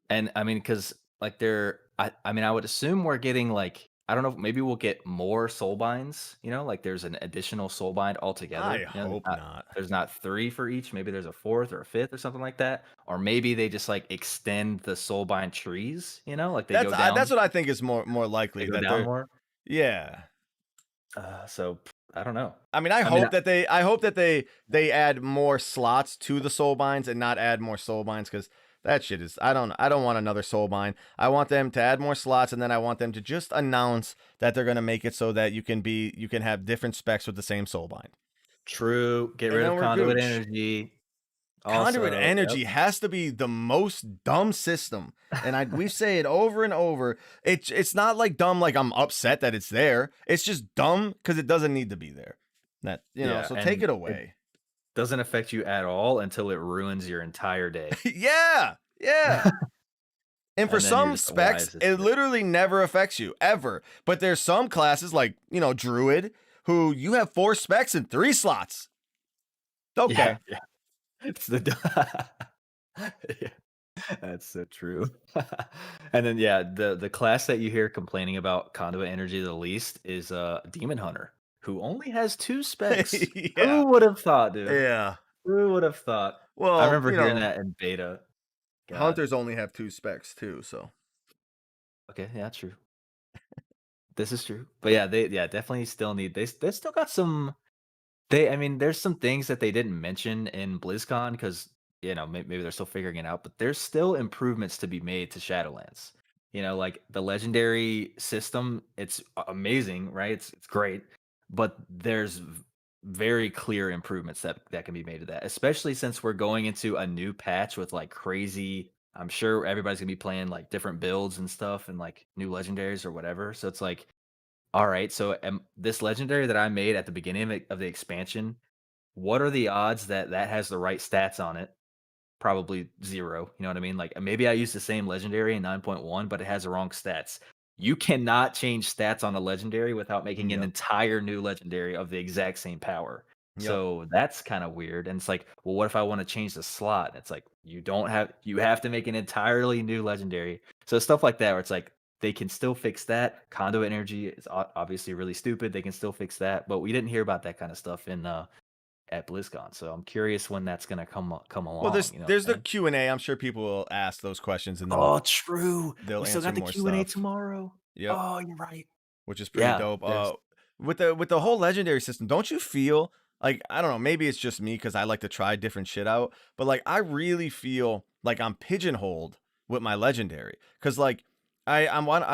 And I mean, because like I mean, I would assume we're getting like I don't know, maybe we'll get more soul binds. Like there's an additional soul bind I altogether. hope not. There's not three for each. Maybe there's a fourth or a fifth or something like that. Or maybe they just like extend the soul bind trees. Like they That's go down, that's what I think is more they likely go that down they're. more. Yeah. So I don't know. I mean, I I mean, hope that they add more slots to the soul binds and not add more soul binds, because that shit is I don't want another soul bind. I want them to add more slots, and then I want them to just announce that they're gonna make it so that you can have different specs with the same soul bind. true. Get And rid then of we're conduit gooch. energy. Conduit Also, energy has to be the most dumb system, and we say it over and over. It's not like dumb like I'm upset that it's there. It's just dumb because it doesn't need to be there. That yeah, so take and it it away. doesn't affect you at all until it ruins your entire day. Yeah, yeah. And for And then you're some just like, "Why specs, is this it here?" literally never affects you ever. But there's some classes like Druid who you have 4 specs and 3 slots. Yeah, Okay. yeah. It's the Yeah, that's so true. And then, yeah, the class that you hear complaining about conduit energy the least is, Demon Hunter, who only has 2 specs. Yeah, Who would have thought, dude? yeah. Who would have thought? I Well, remember hearing that in beta. God. hunters only have 2 specs too, so. Okay, yeah, true. This is true. But yeah, they definitely still need they still got some. I mean, there's some things that they didn't mention in BlizzCon because maybe they're still figuring it out. But there's still improvements to be made to Shadowlands. Like the legendary system, it's amazing, right? It's great, but there's very clear improvements that can be made to that, especially since we're going into a new patch with like crazy. I'm sure everybody's gonna be playing like different builds and stuff and like new legendaries or whatever. So it's like all right, so this legendary that I made at the beginning of the expansion, what are the odds that that has the right stats on it? Probably 0, you know what I mean? Like, maybe I used the same legendary in 9.1, but it has the wrong stats. You cannot change stats on a legendary without making an Yep. entire new legendary of the exact same power. Yep. So that's kind of weird. And it's like, well, what if I want to change the slot? And it's like you have to make an entirely new legendary. So stuff like that where it's like they can still fix that. Conduit energy is obviously really stupid. They can still fix that, but we didn't hear about that kind of stuff in at BlizzCon. So I'm curious when that's gonna come Well, along. You know what there's I'm the saying? Q&A. I'm sure people will ask those questions and Oh, true. they'll We still answer got the more Q&A stuff. tomorrow. Yep. Oh, you're right. Which is pretty Yeah, dope. there's With the whole legendary system, don't you feel like, I don't know, maybe it's just me because I like to try different shit out, but like I really feel like I'm pigeonholed with my legendary because like I want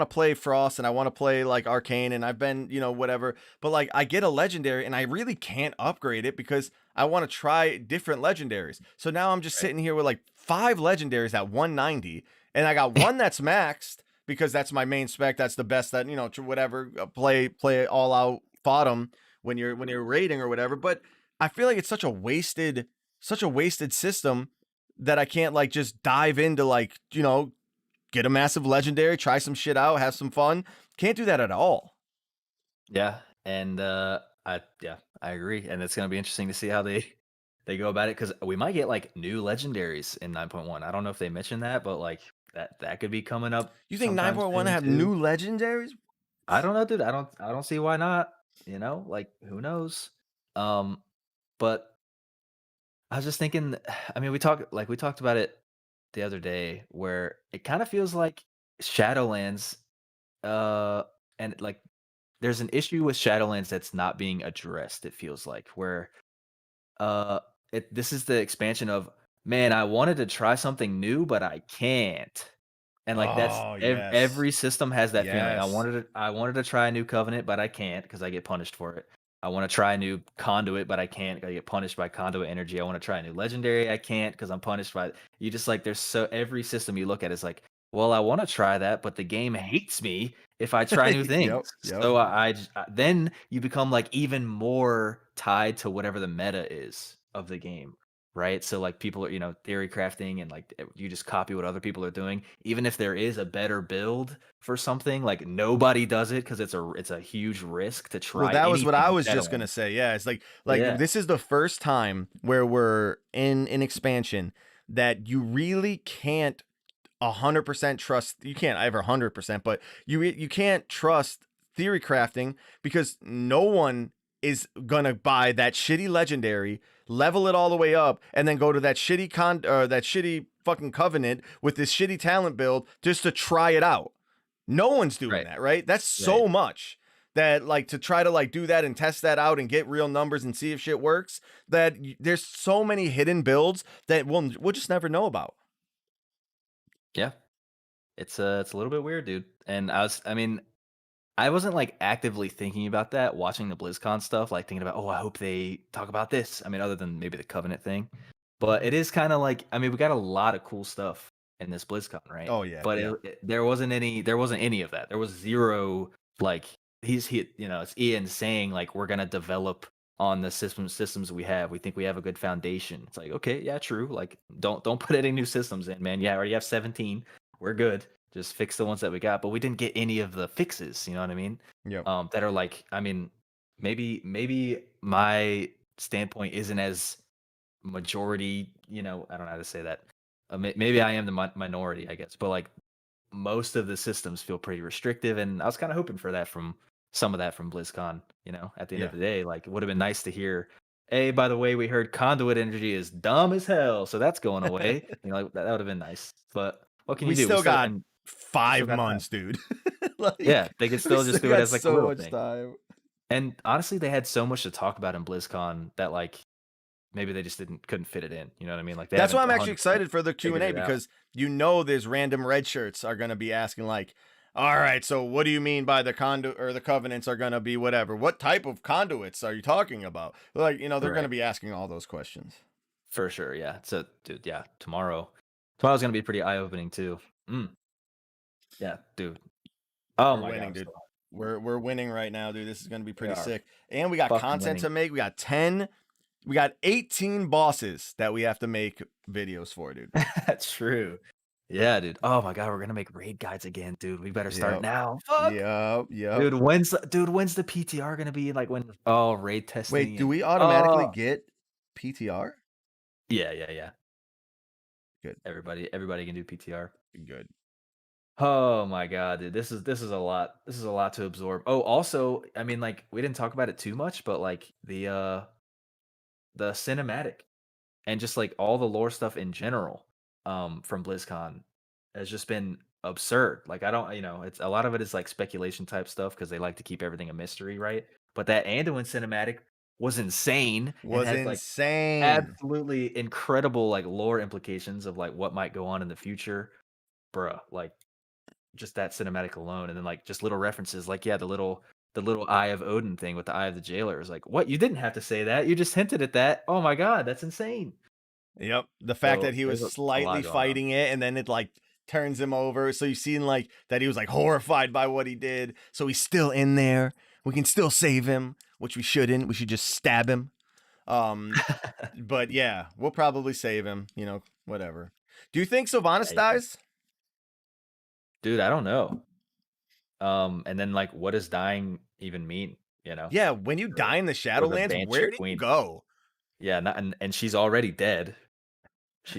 to play Frost and I want to play like Arcane and I've been whatever, but like I get a legendary and I really can't upgrade it because I want to try different legendaries. So now I'm just right. sitting here with like 5 legendaries at 190 and I got one that's maxed because that's my main spec. That's the best that to whatever play all out bottom when you're raiding or whatever. But I feel like it's such a wasted system that I can't like just dive into like get a massive legendary, try some shit out, have some fun. Can't do that at all. Yeah, and I agree, and it's gonna be interesting to see how they go about it because we might get like new legendaries in 9.1. I don't know if they mentioned that, but like that could be coming up You think sometime 9.1 soon have too. new legendaries? I don't know, dude. I don't see why not. Like who knows? Um, but I was just thinking. I mean, we talked about it the other day, where it kind of feels like Shadowlands, uh, and like there's an issue with Shadowlands that's not being addressed. It feels like where uh this is the expansion of, man, I wanted to try something new, but I can't. And like that's Oh, yes. every system has that feeling. Yes. I wanted to try a new covenant, but I can't because I get punished for it. I want to try a new conduit, but I can't. I get punished by conduit energy. I want to try a new legendary. I can't because I'm punished by you. Just like there's so every system you look at is like, well, I want to try that, but the game hates me if I try new things. Yep. Yep. So then you become like even more tied to whatever the meta is of the game, right? So like people are, theory crafting and like you just copy what other people are doing. Even if there is a better build for something, like nobody does it because it's a huge risk to Well, try that was what anything I in was just gonna Shadowlands. say. Yeah, it's like Yeah, this is the first time where we're in an expansion that you really can't 100% trust. You can't ever 100%, but you can't trust theory crafting because no one is gonna buy that shitty legendary, level it all the way up, and then go to that shitty that shitty fucking covenant with this shitty talent build just to try it out. No one's doing right, that, right? That's right. so much that like to try to like do that and test that out and get real numbers and see if shit works, that there's so many hidden builds that we'll just never know about. Yeah, it's a little bit weird, dude. And I mean, I wasn't like actively thinking about that watching the BlizzCon stuff, like thinking about, oh, I hope they talk about this. I mean, other than maybe the Covenant thing, but it is kind of like, I mean, we got a lot of cool stuff in this BlizzCon, right? Oh yeah, But yeah. there wasn't any of that. There was zero like it's Ian saying like we're gonna develop on the systems we have. We think we have a good foundation. It's like, okay, yeah, true. Like don't put any new systems in, man. Yeah, I already have 17. We're good. Just fix the ones that we got, but we didn't get any of the fixes, you know what I mean? Yep. That are like, I mean, maybe my standpoint isn't as majority, I don't know how to say that. Maybe I am the minority, I guess, but like most of the systems feel pretty restrictive, and I was kind of hoping for that from some of that from BlizzCon. At the end Yeah. of the day, like it would have been nice to hear. Hey, by the way, we heard conduit energy is dumb as hell, so that's going away. Like that would have been nice. But what can We you do? still got We still five got time. months, dude. Yeah, Like they could we still just still do it got as like a so little much thing. time. And honestly, they had so much to talk about in BlizzCon that like maybe they just couldn't fit it in. You know what I mean? Like they That's why haven't I'm actually 100% excited for the figured Q&A it out. because there's random red shirts are going to be asking like, all right, so what do you mean by the conduit or the covenants are going to be whatever? What type of conduits are you talking about? Like, they're going to Right. be asking all those questions. For sure. Yeah. So, dude, yeah, tomorrow's gonna be pretty eye opening too. Mm, yeah, dude. Oh We're my god, winning, I'm dude. so We're winning right now, dude. This is going to be we pretty are sick. And we got fucking content winning. to make. We got 18 bosses that we have to make videos for, dude. That's true. Yeah, dude. Oh my god, we're gonna make raid guides again, dude. We better start Yep. now. Fuck. Yep. Dude, when's the PTR gonna be? Like when raid Wait, testing do and we automatically get PTR? yeah. Good. Everybody can do PTR. Good. Oh my god, dude. This is a lot. This is a lot to absorb. Oh, also, I mean, like, we didn't talk about it too much, but like the cinematic and just like all the lore stuff in general from BlizzCon has just been absurd. Like I don't, it's a lot of it is like speculation type stuff because they like to keep everything a mystery, right? But that Anduin cinematic was insane and Was had like insane. absolutely incredible like lore implications of like what might go on in the future. Bruh, like just that cinematic alone, and then like just little references like yeah, the little Eye of Odin thing with the Eye of the Jailer is like, what? You didn't have to say that. You just hinted at that. Oh my god, that's insane. Yep. The fact that So he was there's a slightly lot going on. fighting it and then it like turns him over. So you seen like that he was like horrified by what he did. So he's still in there. We can still save him, which we shouldn't. We should just stab him. Um, but yeah, we'll probably save him, whatever. Do you think Sylvanas Yeah, yeah. dies? Dude, I don't know. And then like what does dying even mean, you know? Yeah, when you For die in the for the Shadowlands, where Banshee do you Queen. go? Yeah, not, and she's already dead.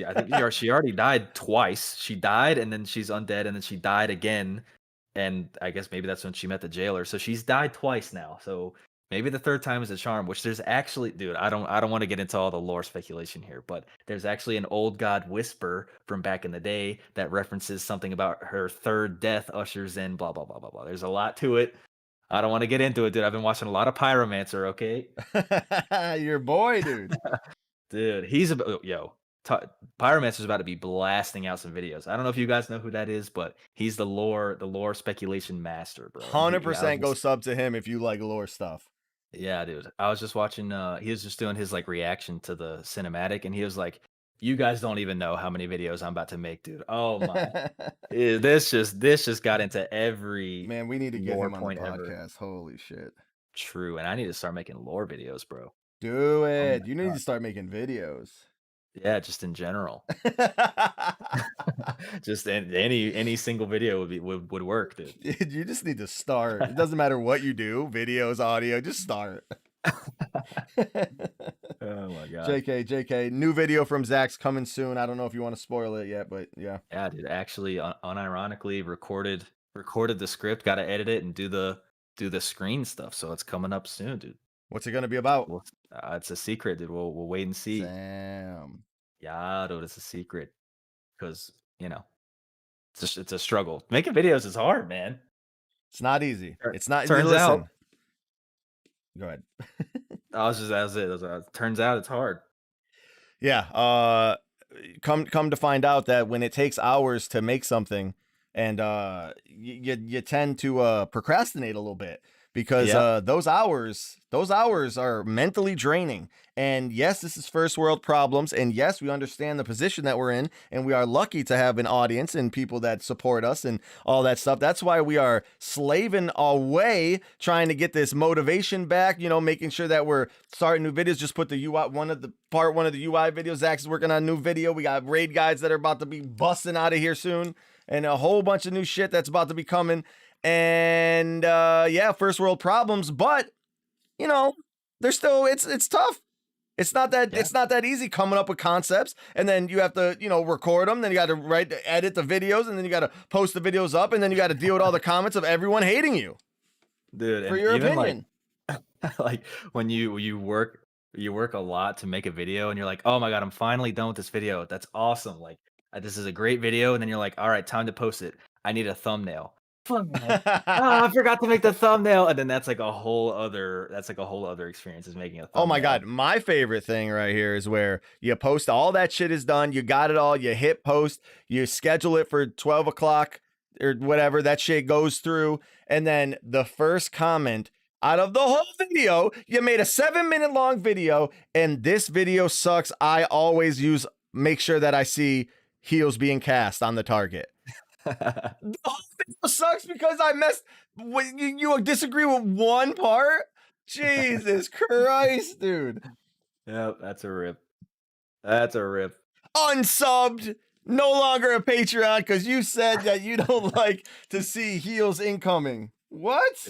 I think she already died twice. She died and then she's undead and then she died again. And I guess maybe that's when she met the jailer. So she's died twice now. So maybe the third time is a charm, which there's actually, dude, I don't want to get into all the lore speculation here, but there's actually an old god whisper from back in the day that references something about her third death ushers in blah blah blah blah blah. There's a lot to it. I don't want to get into it, dude. I've been watching a lot of Pyromancer, okay? Your boy, dude. Dude, he's about t Pyromancer's about to be blasting out some videos. I don't know if you guys know who that is, but he's the lore speculation master, bro. And I was 100% go just sub to him if you like lore stuff. yeah, dude. I was just watching he was just doing his like reaction to the cinematic and he was like, "You guys don't even know how many videos I'm about to make, dude. Oh my. This just got into every Man, we need to get lore him on the point ever. podcast. Holy shit. True, and I need to start making lore videos, bro. Do Oh my it. You need god. to start making videos. Yeah, just in general. Just any single video would work, dude. Dude, you just need to start. It doesn't matter what you do, videos, audio, just start. Oh my god. JK. New video from Zach's coming soon. I don't know if you want to spoil it yet, but yeah. Yeah, dude, actually unironically recorded the script, got to edit it and do the screen stuff, so it's coming up soon, dude. What's it going to be about? Well, it's a secret, dude. We'll wait and see. Damn. Yeah, dude, it's a secret because, it's a struggle. Making videos is hard, man. It's not easy. Tur It's not. turns out Listen. Go ahead. that was it. Turns out it's hard. Yeah. Come to find out that when it takes hours to make something, and you tend to procrastinate a little bit because Yep. those hours are mentally draining. And yes, this is first world problems, and yes, we understand the position that we're in, and we are lucky to have an audience and people that support us and all that stuff. That's why we are slaving away trying to get this motivation back, making sure that we're starting new videos. Just put the UI one of the UI videos. Zach's working on a new video. We got raid guides that are about to be busting out of here soon, and a whole bunch of new shit that's about to be coming. And yeah, first world problems, but they're still it's tough. It's not that easy coming up with concepts, and then you have to record them, then you got to edit the videos, and then you got to post the videos up, and then you got to deal with all the comments of everyone hating you Dude, for and your even opinion. like when you work a lot to make a video and you're like, "Oh my god, I'm finally done with this video. That's awesome. Like this is a great video." And then you're like, "All right, time to post it. I need a thumbnail." Fuck, man. Oh, I forgot to make the thumbnail. And then that's like a whole other experience is making a Oh my thumbnail. God. My favorite thing right here is where you post all that shit is done. You got it all. You hit post, you schedule it for 12 o'clock or whatever. That shit goes through. And then the first comment out of the whole video, you made a 7-minute long video and this video sucks. I always make sure that I see heals being cast on the target. The whole video sucks because I messed. You disagree with one part? Jesus Christ, dude. Yep, that's a rip. That's a rip. Unsubbed. No longer a Patreon because you said that you don't like to see heals incoming. What?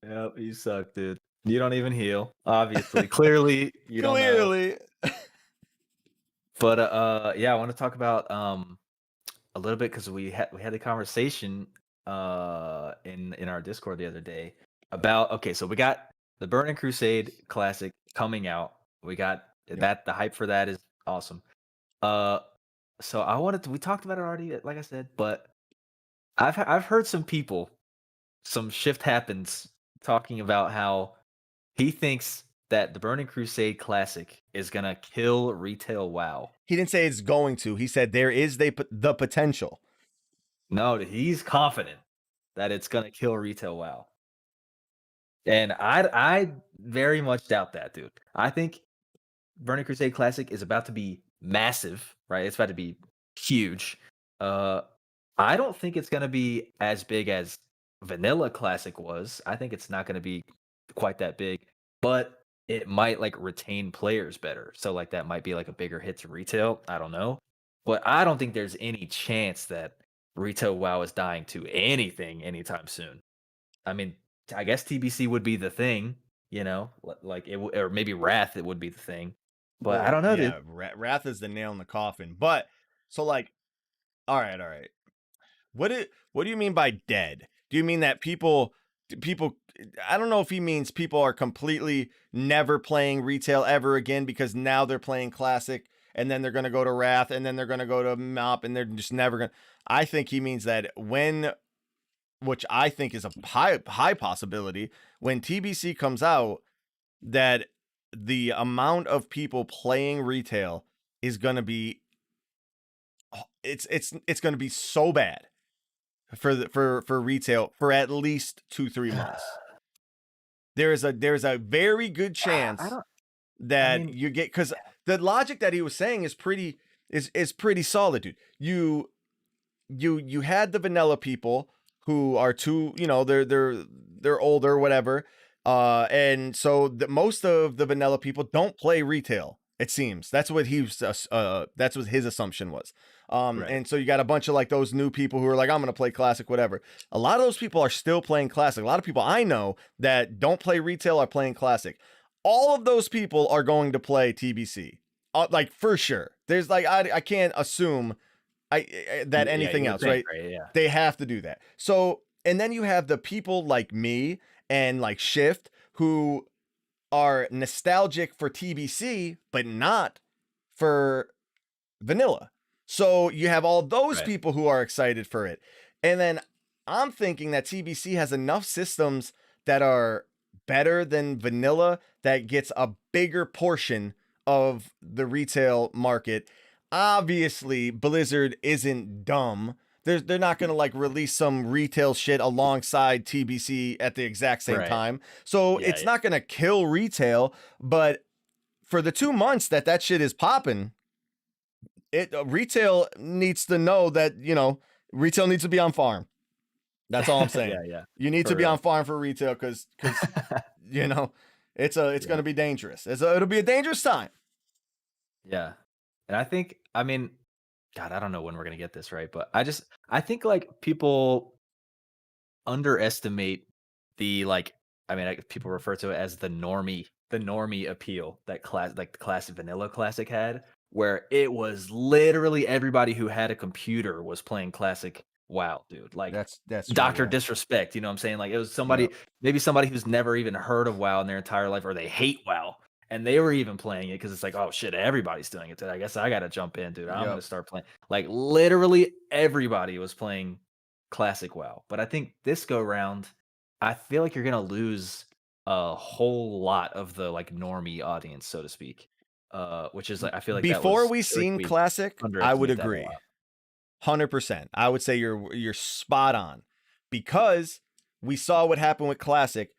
Yep, you suck, dude. You don't even heal, obviously. Clearly, you don't know. Clearly. But yeah, I want to talk about a little bit because we had the conversation in our Discord the other day about, okay, so we got the Burning Crusade Classic coming out. We got that, the hype for that is awesome. So we talked about it already, like I said, but I've heard some people, some shift happens talking about how he thinks that the Burning Crusade Classic is gonna kill retail WoW. He didn't say it's going to. He said there is the potential. No, he's confident that it's gonna kill retail WoW. And I very much doubt that, dude. I think Burning Crusade Classic is about to be massive, right? It's about to be huge. I don't think it's gonna be as big as Vanilla Classic was. I think it's not gonna be quite that big, but it might like retain players better. So like that might be like a bigger hit to retail. I don't know. But I don't think there's any chance that retail WoW is dying to anything anytime soon. I mean, I guess TBC would be the thing, like or maybe Wrath it would be the thing. But I don't know, dude. Wrath is the nail in the coffin. But so like, all right. What do you mean by dead? Do you mean that people? I don't know if he means people are completely never playing retail ever again because now they're playing classic and then they're going to go to Wrath and then they're going to go to MOP and they're just never going to. I think he means that which I think is a high possibility, when TBC comes out, that the amount of people playing retail is going to be it's going to be so bad for retail for at least 2-3 months. There's a very good chance that you get, because the logic that he was saying is pretty solid, dude. You had the vanilla people who are too, they're older, whatever. And so most of the vanilla people don't play retail. It seems that's what that's what his assumption was. Right. And so you got a bunch of like those new people who are like, I'm going to play classic, whatever. A lot of those people are still playing classic. A lot of people I know that don't play retail are playing classic. All of those people are going to play TBC, like for sure. There's like, I can't assume that anything else, right? Yeah. They have to do that. So, and then you have the people like me and like Shift who are nostalgic for TBC, but not for vanilla. So you have all those people who are excited for it. And then I'm thinking that TBC has enough systems that are better than vanilla that gets a bigger portion of the retail market. Obviously, Blizzard isn't dumb. They're not going to like release some retail shit alongside TBC at the exact same time. So it's not going to kill retail, but for the 2 months that shit is popping, retail needs to know that, retail needs to be on farm. That's all I'm saying. You need to be on farm for retail because it's going to be dangerous. It'll be a dangerous time. Yeah. And I mean, God, I don't know when we're going to get this right, but I think like people underestimate the people refer to it as the normie appeal that the classic vanilla classic had, where it was literally everybody who had a computer was playing classic WoW, dude. Like that's Dr. Disrespect, you know what I'm saying? Like it was maybe somebody who's never even heard of WoW in their entire life, or they hate WoW. And they were even playing it because it's like, oh shit, everybody's doing it. I guess I got to jump in, dude. I'm going to start playing. Like literally everybody was playing classic WoW. But I think this go round, I feel like you're going to lose a whole lot of the like normie audience, so to speak. Which is like, I feel like before we seen classic, I would agree. 100%. I would say you're spot on, because we saw what happened with classic.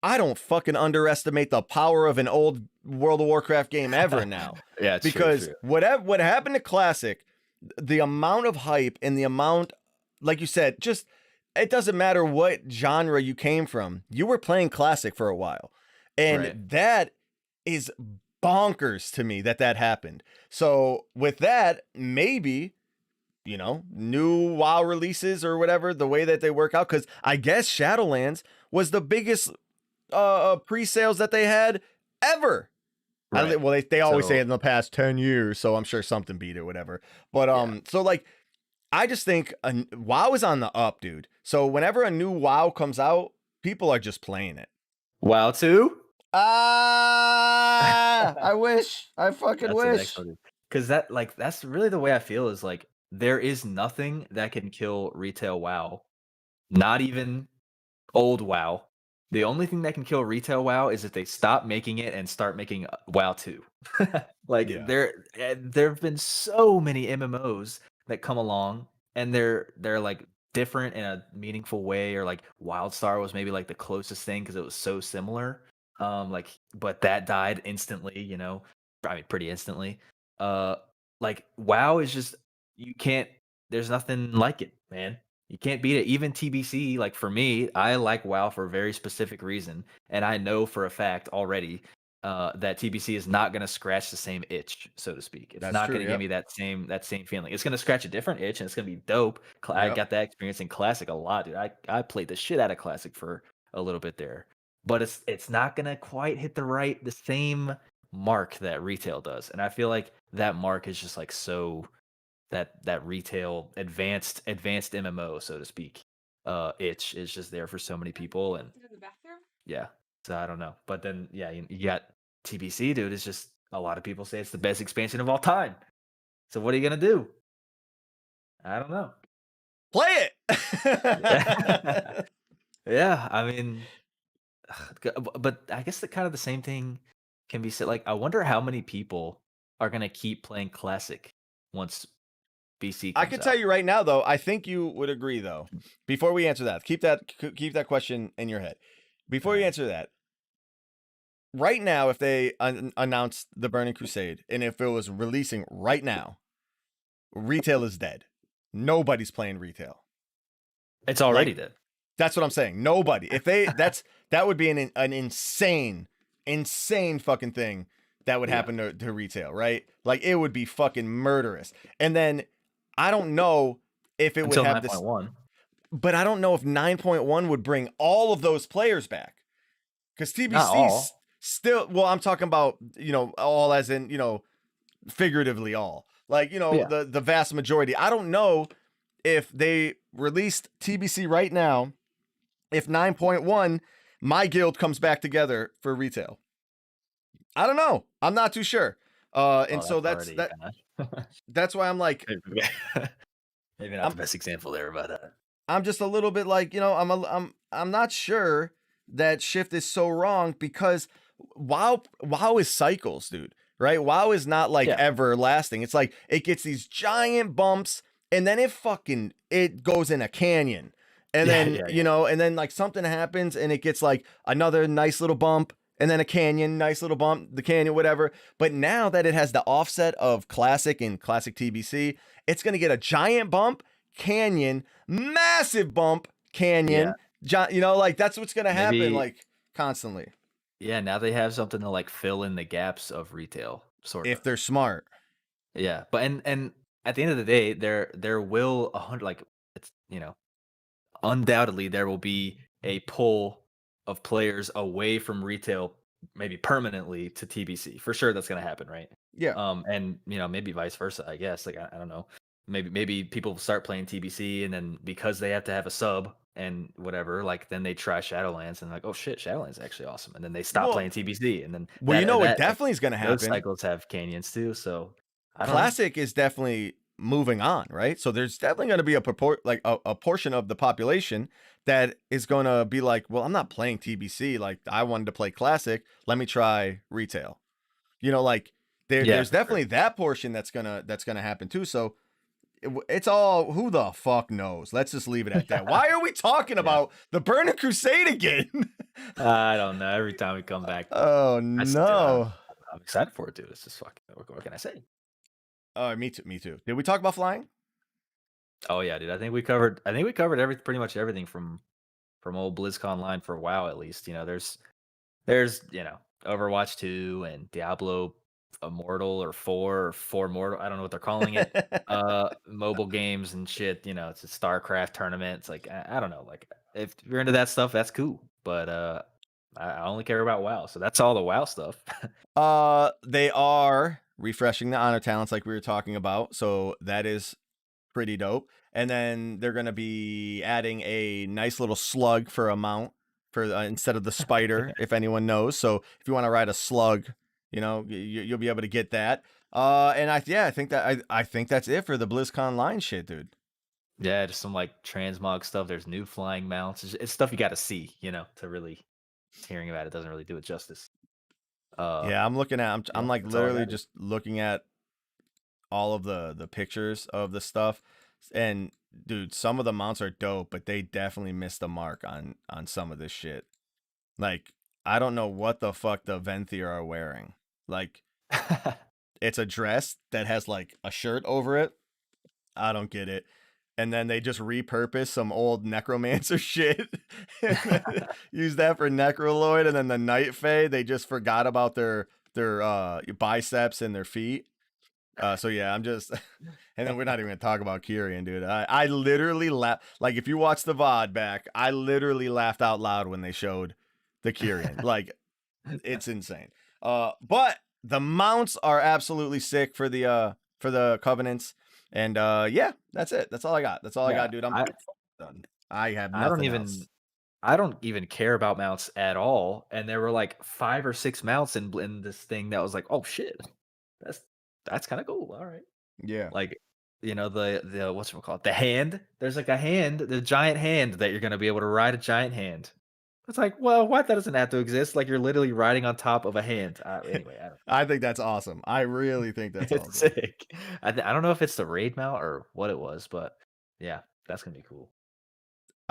I don't fucking underestimate the power of an old World of Warcraft game ever now. Yeah, because true. What happened to classic, the amount of hype and the amount, like you said, just it doesn't matter what genre you came from. You were playing classic for a while, and that is bonkers to me that happened. So with that, maybe, new WoW releases or whatever, the way that they work out, because I guess Shadowlands was the biggest pre-sales that they had ever. Right. Well, they always say So- it in the past 10 years, so I'm sure something beat it, whatever. But so like, I just think WoW is on the up, dude. So whenever a new WoW comes out, people are just playing it. WoW 2? I wish. I fucking wish. Because that's really the way I feel is like there is nothing that can kill retail WoW. Not even old WoW. The only thing that can kill retail WoW is if they stop making it and start making WoW 2. Like Yeah. there have been so many MMOs that come along and they're like different in a meaningful way, or like WildStar was maybe like the closest thing because it was so similar. But that died instantly, I mean pretty instantly. Like WoW is just there's nothing like it, man. You can't beat it. Even TBC, like for me, I like WoW for a very specific reason, and I know for a fact already that TBC is not going to scratch the same itch, so to speak. It's not going to give me that same feeling. It's going to scratch a different itch, and it's going to be dope. I got that experience in Classic a lot, dude. I played the shit out of Classic for a little bit there, but it's not going to quite hit the same mark that retail does, and I feel like that mark is just like so. That retail advanced MMO, so to speak, itch is just there for so many people, and yeah, so I don't know, but then you got TBC, dude. It's just a lot of people say it's the best expansion of all time. So what are you gonna do? I don't know. Play it. Yeah, I mean, but I guess the same thing can be said. Like, I wonder how many people are gonna keep playing Classic once BC comes I can tell you right now, though, I think you would agree, though. Before we answer that, keep that question in your head. Before you answer that, right now, if they announced the Burning Crusade, and if it was releasing right now, retail is dead. Nobody's playing retail. It's already dead. That's what I'm saying. Nobody. If that would be an insane fucking thing that would happen to retail, right? Like it would be fucking murderous. And then I don't know if it would have 9.1. But I don't know if 9.1 would bring all of those players back. Because TBC still, well, I'm talking about, all as in, figuratively all. Like, the vast majority. I don't know if they released TBC right now, if 9.1, my guild comes back together for retail. I don't know. I'm not too sure. And so that's why I'm like, maybe not the best example there, but I'm just a little bit like, I'm not sure that shift is so wrong because WoW is cycles, dude. Right? WoW is not like everlasting. It's like it gets these giant bumps and then it goes in a canyon. And then, and then like something happens and it gets like another nice little bump. And then a canyon, nice little bump, the canyon, whatever. But now that it has the offset of Classic and Classic TBC, it's going to get a giant bump, canyon, massive bump, canyon. Like that's what's going to happen like constantly. Yeah, now they have something to like fill in the gaps of retail, sort of. If they're smart. Yeah, but and at the end of the day, there will it's undoubtedly there will be a pull of players away from retail, maybe permanently to TBC. For sure that's going to happen, right? Yeah. And maybe vice versa, I guess. Like I don't know. Maybe people start playing TBC and then because they have to have a sub and whatever, like then they try Shadowlands and like, oh shit, Shadowlands is actually awesome. And then they stop playing TBC and then it definitely is going to happen. Those cycles have canyons too, so Classic is definitely moving on, right? So there's definitely going to be a portion of the population that is going to be like, well, I'm not playing TBC. Like I wanted to play Classic. Let me try retail. Like there's definitely that portion that's gonna happen too. So it's all who the fuck knows. Let's just leave it at that. Why are we talking about the Burning Crusade again? I don't know. Every time we come back, oh no, I'm excited for it, dude. It's just fucking. What can I say? Me too. Did we talk about flying? Oh yeah, dude. I think we covered pretty much everything from old BlizzConline for WoW at least. There's Overwatch 2 and Diablo Immortal or 4 or 4 Mortal. I don't know what they're calling it. Mobile games and shit. It's a StarCraft tournament. It's like I don't know. Like if you're into that stuff, that's cool. But I only care about WoW. So that's all the WoW stuff. They are refreshing the honor talents like we were talking about, so that is pretty dope. And then they're gonna be adding a nice little slug for a mount for instead of the spider, if anyone knows. So if you want to ride a slug, you'll be able to get that. And I think that I think that's it for the BlizzConline shit, dude. Yeah, just some like transmog stuff. There's new flying mounts. It's stuff you got to see, to really hearing about it doesn't really do it justice. Yeah, I'm looking at. I'm Yeah, like that's all I literally got. just looking at all of the pictures of the stuff, and dude, some of the mounts are dope, but they definitely missed the mark on some of this shit. Like, I don't know what the fuck the Venthyr are wearing. Like, it's a dress that has like a shirt over it. I don't get it. And then they just repurpose some old necromancer shit. Use that for Necroloid, and then the Night Fae, they just forgot about their biceps and their feet. So yeah, I'm just and then we're not even gonna talk about Kyrian, dude. I literally laughed. Like, if you watch the VOD back, I literally laughed out loud when they showed the Kyrian. Like, it's insane. But the mounts are absolutely sick for the Covenants. And yeah, that's it. That's all I got. That's all I Yeah, got, dude. I'm done. I have I don't nothing even else. I don't even care about mounts at all. And there were like 5 or 6 mounts in this thing that was like, oh shit, that's that's kind of cool. All right, Yeah. like the what's it called? The hand. There's like a hand, the giant hand that you're gonna be able to ride a giant hand. It's like, well, what? That doesn't have to exist. Like you're literally riding on top of a hand. Anyway, I don't. I think that's awesome. I really think that's It's awesome. sick. I don't know if it's the raid mount or what it was, but yeah, that's gonna be cool.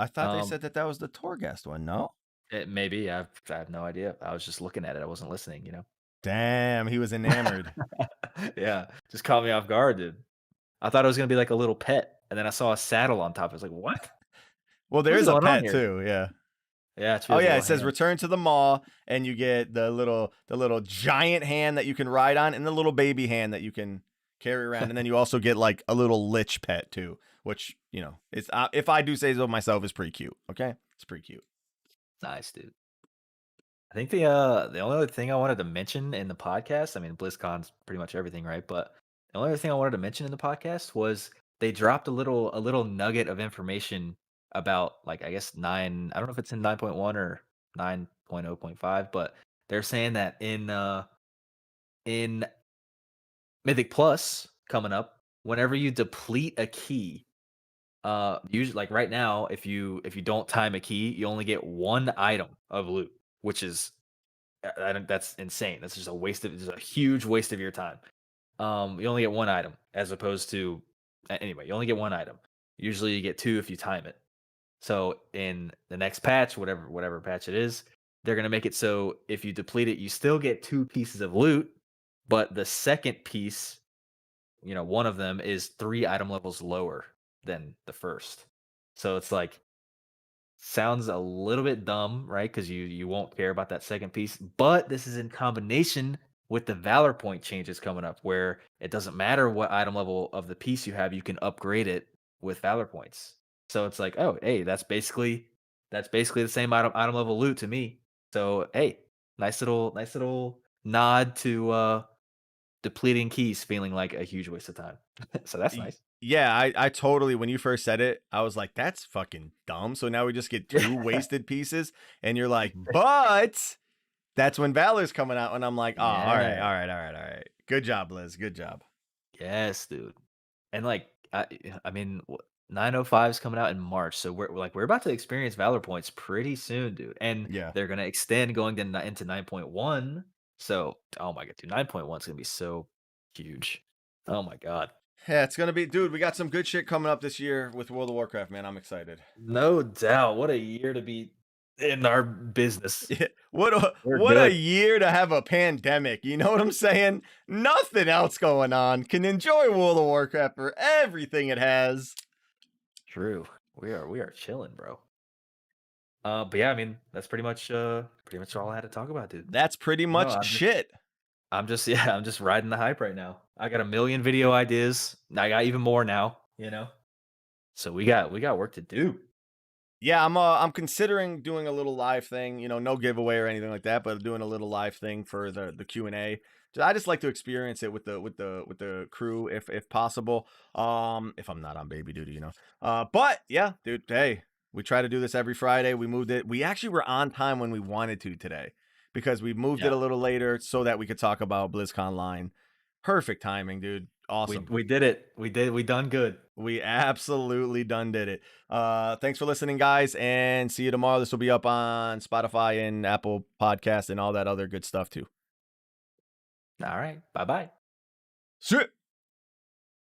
I thought they Um, said that was the Torghast one, no? it maybe I have no idea. I was just looking at it. I wasn't listening. Damn, he was enamored. Yeah, just caught me off guard, dude. I thought it was gonna be like a little pet, and then I saw a saddle on top. I was like, "What? Well, What's there's a going on pet here?" too, yeah. Yeah, it's Oh his yeah, little it says hand. return to the maw, and you get the little giant hand that you can ride on, and the little baby hand that you can carry around, and then you also get like a little lich pet too, which it's if I do say so myself, is pretty cute. Okay, it's pretty cute. Nice, dude. I think the only other thing I wanted to mention in the podcast, I mean, BlizzCon's pretty much everything, right? But the only other thing I wanted to mention in the podcast was they dropped a little nugget of information about like I guess 9, I don't know if it's in 9.1 or 9.0.5, but they're saying that in Mythic Plus coming up, whenever you deplete a key, usually like right now, if you don't time a key, you only get 1 item of loot, which is I don't that's insane. That's just just a huge waste of your time. You only get 1 item as opposed to anyway, you only get 1 item. Usually you get 2 if you time it. So in the next patch, whatever patch it is, they're gonna make it so if you deplete it, you still get 2 pieces of loot, but the second piece, one of them is 3 item levels lower than the first. So it's like sounds a little bit dumb, right? Because you won't care about that second piece, but this is in combination with the Valor Point changes coming up, where it doesn't matter what item level of the piece you have, you can upgrade it with Valor Points. So it's like, oh, hey, that's basically the same item level loot to me. So hey, nice little nod to depleting keys feeling like a huge waste of time. So that's nice. Yeah, I totally, when you first said it, I was like, that's fucking dumb. So now we just get 2 wasted pieces, and you're like, but that's when Valor's coming out, and I'm like, oh, all right, Yeah. all right, all right, all right. Good job, Liz. Good job. Yes, dude. And like, I mean, 905 is coming out in March, so we're about to experience Valor points pretty soon, dude. And Yeah. they're gonna extend going into 9.1. So, oh my god, dude, 9.1 is gonna be so huge. Oh my god, Yeah, it's gonna be, dude. We got some good shit coming up this year with World of Warcraft, man. I'm excited. no doubt. What a year to be in our business. Yeah, what a We're what a good. year to have a pandemic. You know what I'm saying? Nothing else going on. Can enjoy World of Warcraft for everything it has. True. We are chilling, bro. But yeah, I mean, that's pretty much all I had to talk about, dude. That's pretty You know, much shit. I'm just yeah, I'm just riding the hype right now. I got a million video ideas. I got even more now, you know. So we got work to do. Yeah, I'm considering doing a little live thing, no giveaway or anything like that, but doing a little live thing for the Q&A. I just like to experience it with the crew if possible. If I'm not on baby duty. But yeah, dude, hey, we try to do this every Friday. We moved it. We actually were on time when we wanted to today because we moved it Yeah. a little later so that we could talk about BlizzConline. Perfect timing, dude. Awesome. We did it. We done good. We absolutely done did it. Thanks for listening, guys, and see you tomorrow. This will be up on Spotify and Apple Podcast and all that other good stuff too. All right. Bye-bye. See ya.